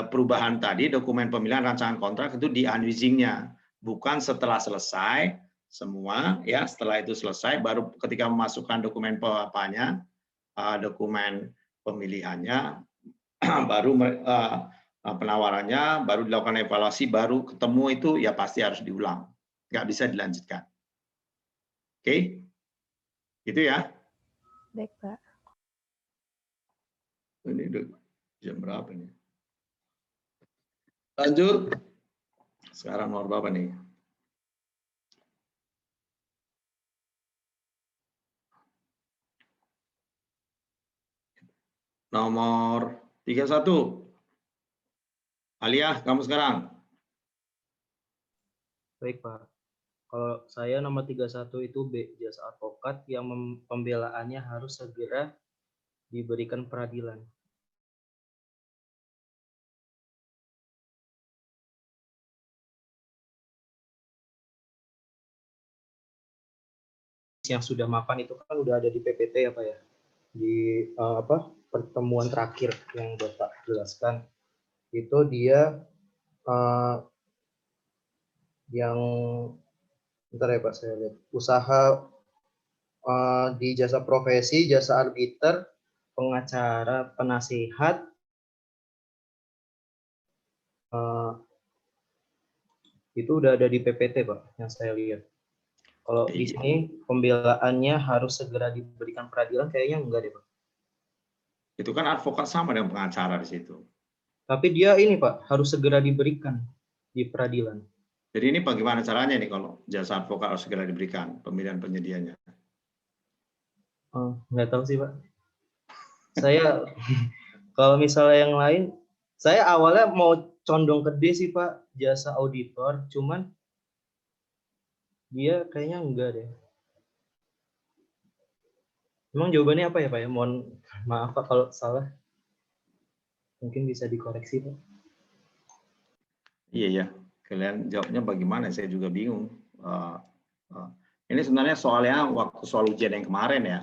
Perubahan tadi dokumen pemilihan rancangan kontrak itu di unwittingnya, bukan setelah selesai semua ya. Setelah itu selesai baru ketika memasukkan dokumen dokumen pemilihannya baru penawarannya baru dilakukan evaluasi, baru ketemu itu ya pasti harus diulang, nggak bisa dilanjutkan. Oke, gitu ya. Baik Pak. Ini udah jam berapa nih? Lanjut. Sekarang nomor berapa nih? Nomor 31. Alia, kamu sekarang. Baik, Pak. Kalau saya nomor 31 itu B, jasa advokat yang pembelaannya harus segera diberikan peradilan. Yang sudah mapan itu kan udah ada di PPT ya Pak ya, di pertemuan terakhir yang Bapak jelaskan itu dia yang bentar ya Pak, saya lihat usaha di jasa profesi, jasa arbiter, pengacara, penasihat, itu udah ada di PPT Pak yang saya lihat. Kalau di sini pembelaannya harus segera diberikan peradilan, kayaknya enggak deh Pak. Itu kan advokat sama dengan pengacara di situ. Tapi dia ini Pak, harus segera diberikan di peradilan. Jadi ini bagaimana caranya nih kalau jasa advokat harus segera diberikan pemilihan penyedianya? Nggak tahu sih Pak. Saya kalau misalnya yang lain, saya awalnya mau condong ke D sih Pak, jasa auditor, cuman dia kayaknya enggak deh. Emang jawabannya apa ya Pak ya? Mohon maaf Pak kalau salah. Mungkin bisa dikoreksi Pak. Iya ya, kalian jawabnya bagaimana? Saya juga bingung. Ini sebenarnya soalnya waktu soal ujian yang kemarin ya,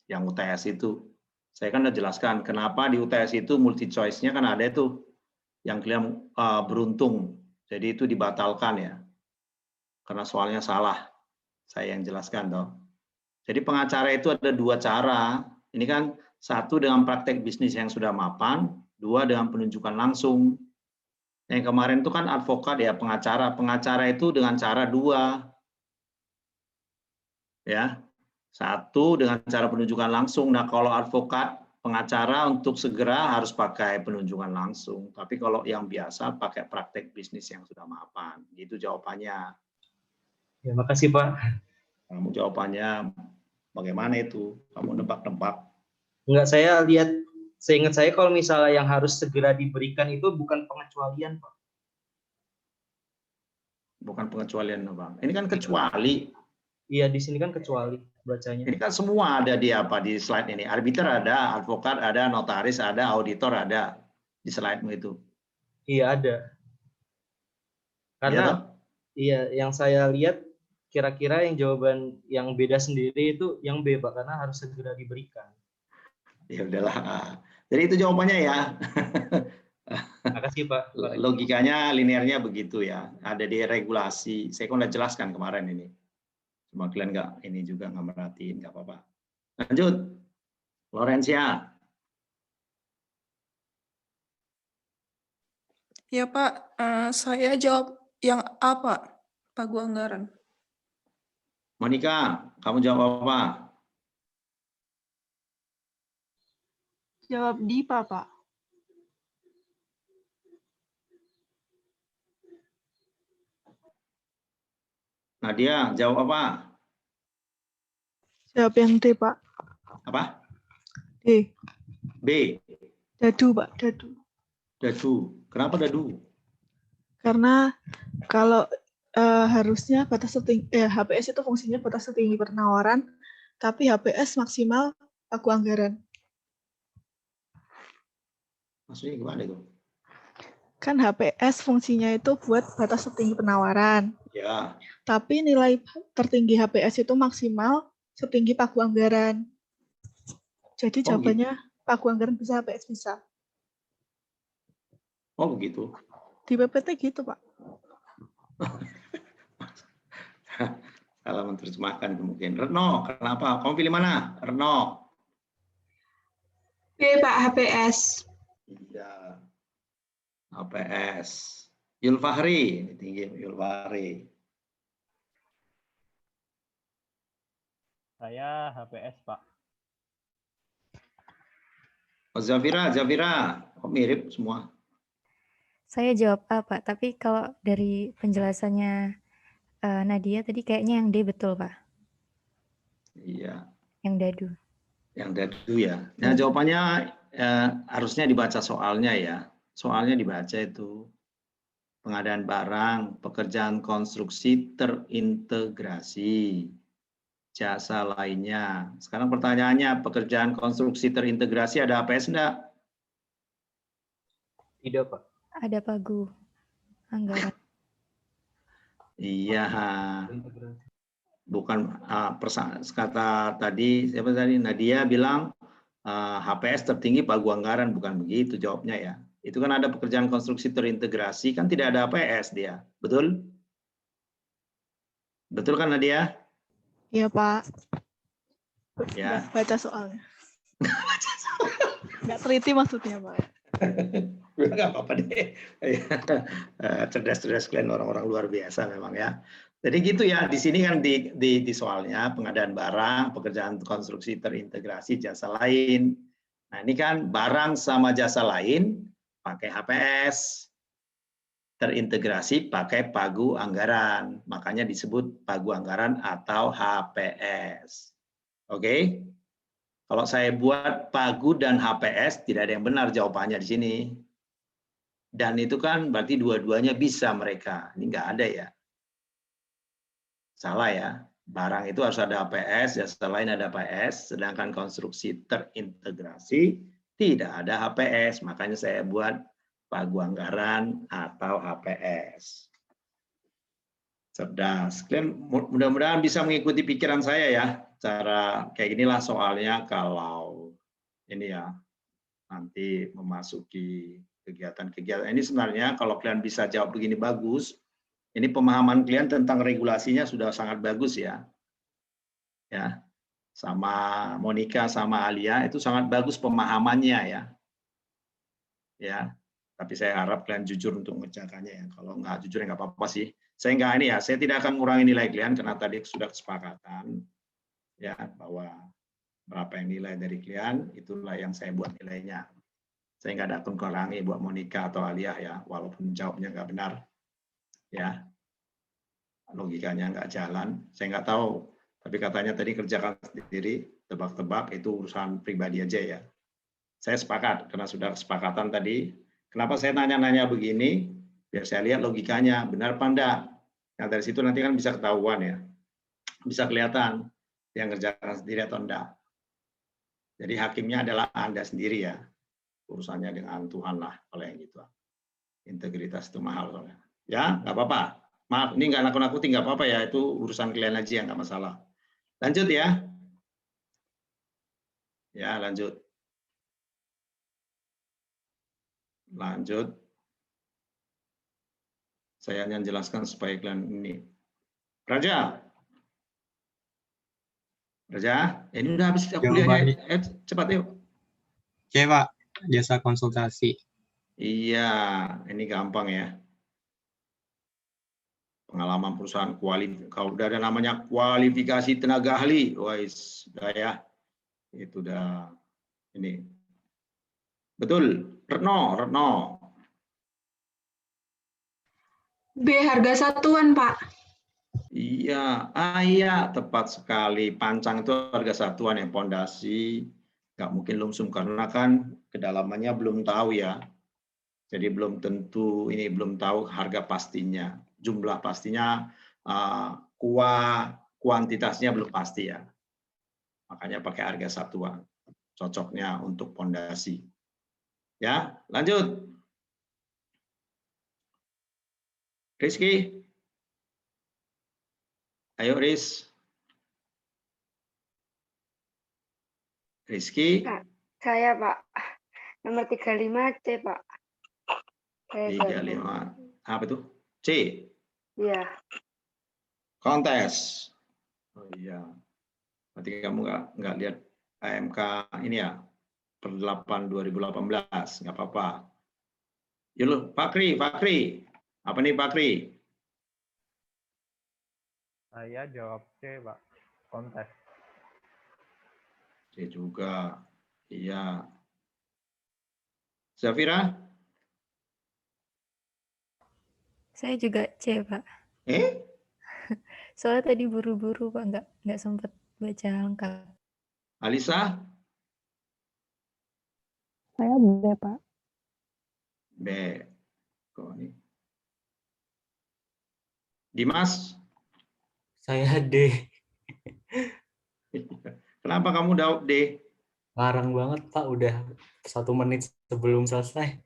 yang UTS itu. Saya kan udah jelaskan kenapa di UTS itu multi choice-nya kan ada itu yang kalian beruntung. Jadi itu dibatalkan ya. Karena soalnya salah. Saya yang jelaskan toh. Jadi pengacara itu ada dua cara. Ini kan satu dengan praktek bisnis yang sudah mapan, dua dengan penunjukan langsung. Yang kemarin itu kan advokat ya, pengacara. Pengacara itu dengan cara dua. Ya. Satu dengan cara penunjukan langsung. Nah, kalau advokat pengacara untuk segera harus pakai penunjukan langsung. Tapi kalau yang biasa pakai praktek bisnis yang sudah mapan. Gitu jawabannya. Ya, makasih Pak. Kamu jawabannya bagaimana itu? Kamu nebak-nebak. Enggak, saya lihat, seingat saya kalau misalnya yang harus segera diberikan itu bukan pengecualian Pak. Bukan pengecualian Bang. Ini kan kecuali. Iya, di sini kan kecuali bacanya. Ini kan semua ada di apa di slide ini. Arbiter ada, advokat ada, notaris ada, auditor ada di slide-mu itu. Iya ada. Karena iya, yang saya lihat kira-kira yang jawaban yang beda sendiri itu yang B Pak, karena harus segera diberikan. Ya udahlah. Jadi itu jawabannya ya. Makasih Pak. Logikanya linearnya begitu ya. Ada di regulasi. Saya kan udah jelaskan kemarin ini. Cuma kalian ini juga nggak merhatiin, nggak apa-apa. Lanjut, Lorencia. Ya Pak, saya jawab yang A Pak, pagu anggaran. Monica, kamu jawab apa? Jawab D Pak. Nadia, jawab apa? Jawab yang D, Pak. Apa? D. B. Dadu, Pak. Dadu. Dadu. Kenapa dadu? Karena kalau harusnya batas setinggi, HPS itu fungsinya batas setinggi penawaran, tapi HPS maksimal pagu anggaran. Maksudnya gimana itu? Kan HPS fungsinya itu buat batas setinggi penawaran. Ya. Tapi nilai tertinggi HPS itu maksimal setinggi pagu anggaran. Jadi jawabannya pagu anggaran bisa, HPS bisa. Oh begitu. Di PPT gitu, Pak. Salah menerjemahkan itu mungkin. Retno, kenapa? Kamu pilih mana? Retno. B, Pak, HPS. Iya. HPS. Yulfahri, ini tinggi Yulfahri. Saya HPS, Pak. Oh, Zafira, kok mirip semua? Saya jawab A, Pak. Tapi kalau dari penjelasannya Nadia tadi kayaknya yang D betul, Pak. Iya. Yang dadu. Yang dadu ya. Nah, jawabannya harusnya dibaca soalnya ya. Soalnya dibaca itu pengadaan barang, pekerjaan konstruksi terintegrasi, jasa lainnya. Sekarang pertanyaannya, pekerjaan konstruksi terintegrasi ada HPS enggak? Tidak, Pak. Ada pagu anggaran. Iya. Bukan kata tadi siapa tadi Nadia bilang HPS tertinggi pagu anggaran, bukan begitu jawabnya ya. Itu kan ada pekerjaan konstruksi terintegrasi, kan tidak ada HPS dia. Betul? Betul kan Nadia? Iya, Pak. Ya. Baca soalnya. Nggak teliti maksudnya, Pak. Nggak apa-apa deh. Cerdas-cerdas kalian orang-orang luar biasa memang ya. Jadi gitu ya, di sini kan di soalnya pengadaan barang, pekerjaan konstruksi terintegrasi, jasa lain. Nah ini kan barang sama jasa lain pakai HPS, terintegrasi pakai pagu anggaran. Makanya disebut pagu anggaran atau HPS. Oke? Kalau saya buat pagu dan HPS, tidak ada yang benar jawabannya di sini. Dan itu kan berarti dua-duanya bisa mereka. Ini nggak ada ya. Salah ya. Barang itu harus ada HPS, jasa lain ada HPS, sedangkan konstruksi terintegrasi tidak ada HPS. Makanya saya buat pagu anggaran atau HPS. Cerdas. Kalian mudah-mudahan bisa mengikuti pikiran saya ya. Cara kayak inilah soalnya kalau ini ya nanti memasuki kegiatan-kegiatan. Ini sebenarnya kalau kalian bisa jawab begini bagus, ini pemahaman kalian tentang regulasinya sudah sangat bagus ya. Ya. Sama Monica sama Alia itu sangat bagus pemahamannya ya. Ya. Tapi saya harap kalian jujur untuk mengerjakannya ya. Kalau nggak jujur ya nggak apa-apa sih. Saya nggak ini ya, saya tidak akan mengurangi nilai kalian karena tadi sudah kesepakatan ya bahwa berapa yang nilai dari kalian itulah yang saya buat nilainya. Saya nggak ada akan kurangi buat Monica atau Alia ya, walaupun jawabnya nggak benar ya, logikanya nggak jalan. Saya nggak tahu, tapi katanya tadi kerjakan sendiri, tebak-tebak itu urusan pribadi aja ya. Saya sepakat karena sudah kesepakatan tadi. Kenapa saya nanya-nanya begini? Biar saya lihat logikanya benar apa enggak. Nah dari situ nanti kan bisa ketahuan ya, bisa kelihatan yang kerjakan sendiri atau enggak. Jadi hakimnya adalah Anda sendiri ya, urusannya dengan Tuhan lah kalau yang gitu. Integritas itu mahal soalnya. Ya nggak apa-apa. Maaf ini nggak nakut-nakuti nggak apa-apa ya, itu urusan kalian aja nggak masalah. Lanjut ya. Ya lanjut. Lanjut. Saya hanya jelaskan supaya kalian ini. Raja. Raja, ini udah habis kuliahnya. Cepat yuk. Oke, Pak. Jasa konsultasi. Iya, ini gampang ya. Pengalaman perusahaan kalau udah ada namanya kualifikasi tenaga ahli, wais, sudah ya. Itu udah ini. Betul, Retno. B, harga satuan, Pak. Iya, iya, tepat sekali. Pancang itu harga satuan yang pondasi. Nggak mungkin lumsum karena kan kedalamannya belum tahu ya. Jadi belum tentu, ini belum tahu harga pastinya. Jumlah pastinya, kuantitasnya belum pasti ya. Makanya pakai harga satuan. Cocoknya untuk pondasi. Ya, lanjut. Rizky. Ayo, Riz. Rizky. Saya, Pak. Nomor 35C, Pak. Saya 35. Apa itu? C. Iya. Kontes. Oh iya. Berarti kamu nggak lihat AMK ini ya? Per 8 2018. Nggak apa-apa. Yuk, Fakri. Apa nih, Fakri? Saya jawab C, Pak. Kontes. C juga. Iya. Zafira? Saya juga C, Pak. Soalnya tadi buru-buru, Pak, nggak sempat baca lengkap. Alisa? Saya B, Pak. B. Kok ini? Dimas? Saya D. Kenapa kamu jawab D? Larang banget, Pak. Udah 1 menit sebelum selesai.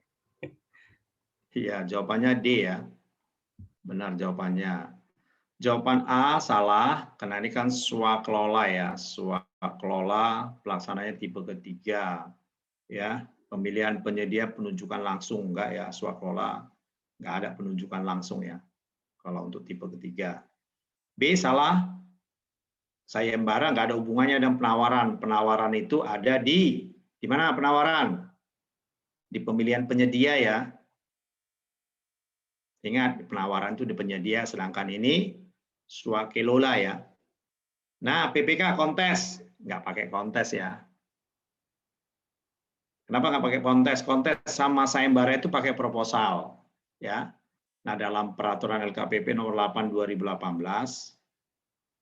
Iya, jawabannya D ya. Benar jawabannya. Jawaban A salah, karena ini kan swakelola ya. Swakelola pelaksananya tipe ketiga. Ya, pemilihan penyedia penunjukan langsung enggak ya, swakelola. Enggak ada penunjukan langsung ya. Kalau untuk tipe ketiga. B salah. Sayembara enggak ada hubungannya dengan penawaran. Penawaran itu ada di mana penawaran? Di pemilihan penyedia ya. Ingat, penawaran itu di penyedia, sedangkan ini swakelola ya. Nah, PPK kontes, nggak pakai kontes ya. Kenapa nggak pakai kontes? Kontes sama sayembara itu pakai proposal ya. Nah, dalam peraturan LKPP nomor 8 2018,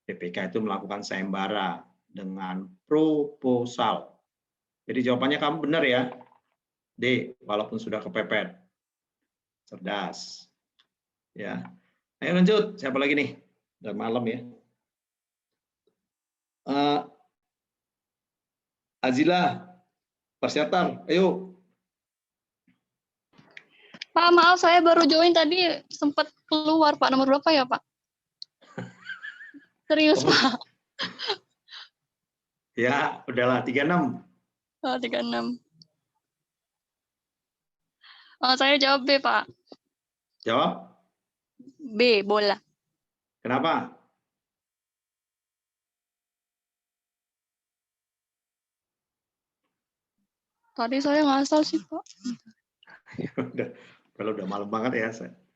PPK itu melakukan sayembara dengan proposal. Jadi jawabannya kamu benar ya, D, walaupun sudah kepepet. Cerdas. Ya, ayo lanjut. Siapa lagi nih? Udah malam ya. Azila, Persiatar, ayo. Pak, maaf saya baru join tadi sempat keluar Pak. Nomor berapa ya Pak? Serius Pak. Ya, udahlah 36. Oh, 36. Oh, saya jawab B Pak. Jawab? B, bola. Kenapa? Tadi saya ngasal sih Pak. Kalau udah malam banget ya,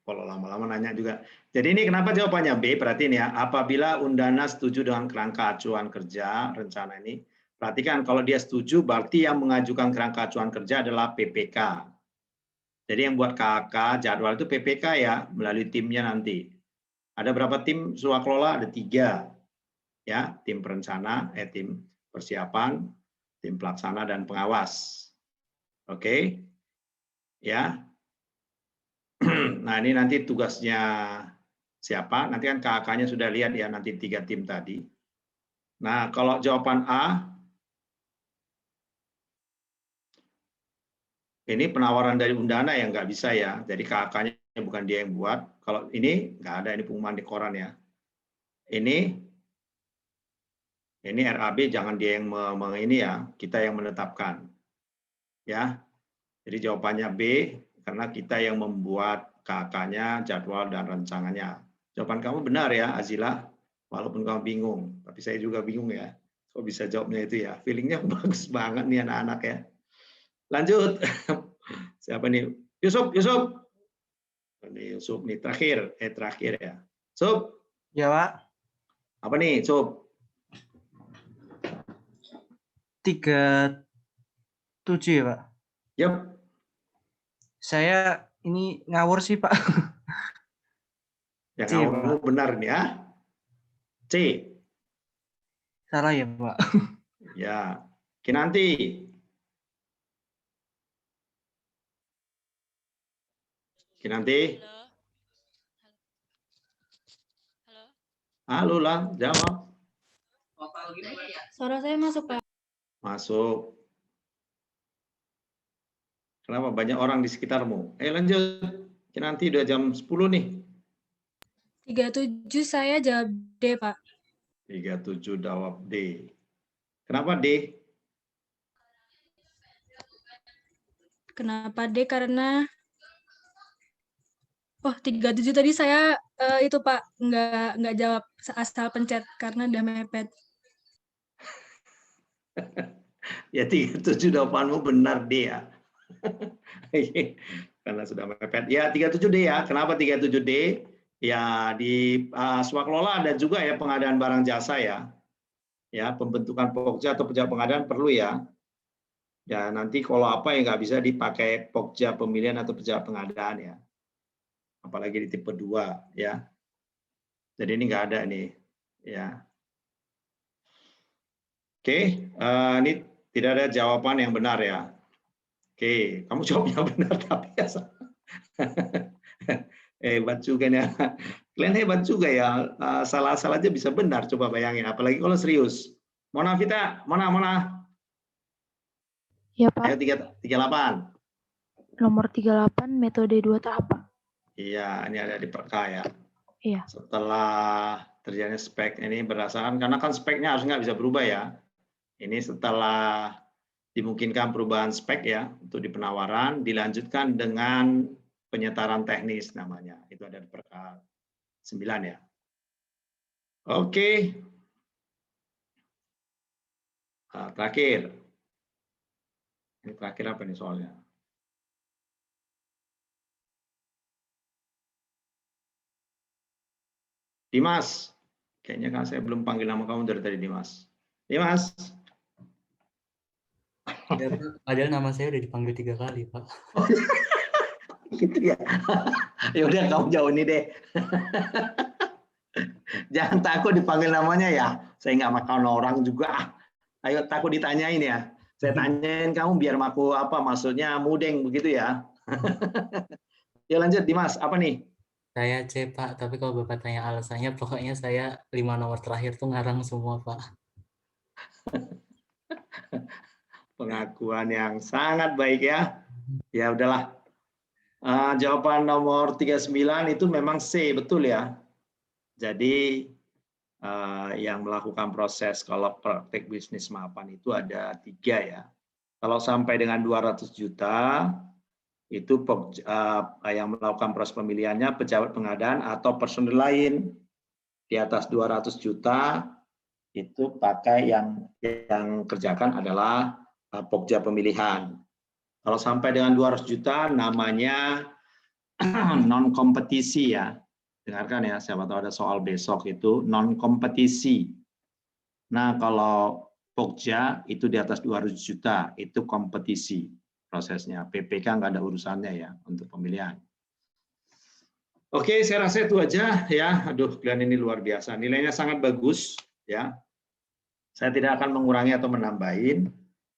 kalau lama-lama nanya juga. Jadi ini kenapa jawabannya B? Perhatiin ya, apabila Undana setuju dengan kerangka acuan kerja rencana ini, perhatikan kalau dia setuju berarti yang mengajukan kerangka acuan kerja adalah PPK. Jadi yang buat KK jadwal itu PPK ya, melalui timnya nanti. Ada berapa tim swakelola? Ada 3. Ya, tim perencana, tim persiapan, tim pelaksana dan pengawas. Oke. Ya. Nah, ini nanti tugasnya siapa? Nanti kan KK-nya sudah lihat ya, nanti 3 tim tadi. Nah, kalau jawaban A, ini penawaran dari Undana yang nggak bisa ya. Jadi KK-nya bukan dia yang buat. Kalau ini nggak ada, ini pengumuman di koran ya. Ini RAB jangan dia yang ini ya, kita yang menetapkan. Ya. Jadi jawabannya B karena kita yang membuat KK-nya, jadwal dan rancangannya. Jawaban kamu benar ya, Azila. Walaupun kamu bingung, tapi saya juga bingung ya. Kok bisa jawabnya itu ya? Feelingnya bagus banget nih anak-anak ya. Lanjut. Siapa nih? Yusuf. Ini Yusuf nih terakhir ya. Yusuf. Ya, Pak. Apa nih, Yusuf? 37 ya, Pak? Yap. Saya ini ngawur sih, Pak. Yang ngawur benar nih ya. C. Salah ya, Pak. Ya. Kinanti. Kinanti. Halo lah, jawab. Suara saya masuk, Pak. Masuk. Kenapa banyak orang di sekitarmu? Lanjut. Kinanti udah jam 10 nih. 37 saya jawab D, Pak. 37 jawab D. Kenapa D? Kenapa D? Karena 37 tadi saya itu Pak nggak jawab asal pencet karena udah mepet. Ya 37 jawabanmu benar D ya. Karena sudah mepet. Ya 37D ya. Kenapa 37D? Ya di swaklola ada juga ya pengadaan barang jasa ya. Ya pembentukan pokja atau pejabat pengadaan perlu ya. Ya nanti kalau apa yang nggak bisa dipakai pokja pemilihan atau pejabat pengadaan ya. Apalagi di tipe 2 ya. Jadi ini nggak ada nih ya. Oke, ini tidak ada jawaban yang benar ya. Oke, kamu jawabnya benar tapi ya hebat juga ya. Kalian hebat juga ya. Salah-salah aja bisa benar. Coba bayangin. Apalagi kalau serius. Mona Vita, Mona. Ya Pak. Ayo 38. Nomor 38 metode 2 tahap Pak. Iya, ini ada di Perka ya. Iya. Setelah terjadinya spek ini berdasarkan karena kan speknya harus nggak bisa berubah ya. Ini setelah dimungkinkan perubahan spek ya untuk di penawaran dilanjutkan dengan penyetaran teknis namanya. Itu ada di Perka 9 ya. Oke. Terakhir. Ini terakhir apa nih soalnya? Dimas. Kayaknya kan saya belum panggil nama kamu dari tadi Dimas. Dimas. Ya, padahal nama saya udah dipanggil 3 kali, Pak. Oh, gitu ya. Ya udah kamu jauh nih deh. Jangan takut dipanggil namanya ya. Saya nggak makan orang juga. Ayo takut ditanyain ya. Saya tanyain kamu biar aku apa maksudnya mudeng begitu ya. Ya lanjut Dimas, apa nih? Saya C, Pak. Tapi kalau Bapak tanya alasannya, pokoknya saya 5 nomor terakhir tuh ngarang semua, Pak. Pengakuan yang sangat baik ya. Ya udahlah. Jawaban nomor 39 itu memang C, betul ya. Jadi yang melakukan proses kalau praktek bisnis mapan itu ada 3 ya. Kalau sampai dengan 200 juta itu yang melakukan proses pemilihannya pejabat pengadaan atau personil lain. Di atas 200 juta itu pakai yang kerjakan adalah pokja pemilihan. Kalau sampai dengan 200 juta namanya non kompetisi ya. Dengarkan ya, siapa tahu ada soal besok itu non kompetisi. Nah, kalau pokja itu di atas 200 juta itu kompetisi prosesnya. PPK nggak ada urusannya ya untuk pemilihan. Oke, saya rasa itu aja ya. Aduh, kalian ini luar biasa. Nilainya sangat bagus ya. Saya tidak akan mengurangi atau menambahin.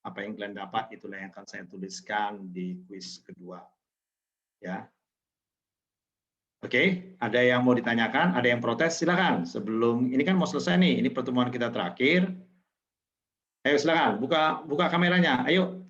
Apa yang kalian dapat itulah yang akan saya tuliskan di kuis kedua. Ya. Oke, ada yang mau ditanyakan? Ada yang protes? Silakan. Sebelum ini kan mau selesai nih. Ini pertemuan kita terakhir. Ayo silakan, buka kameranya. Ayo.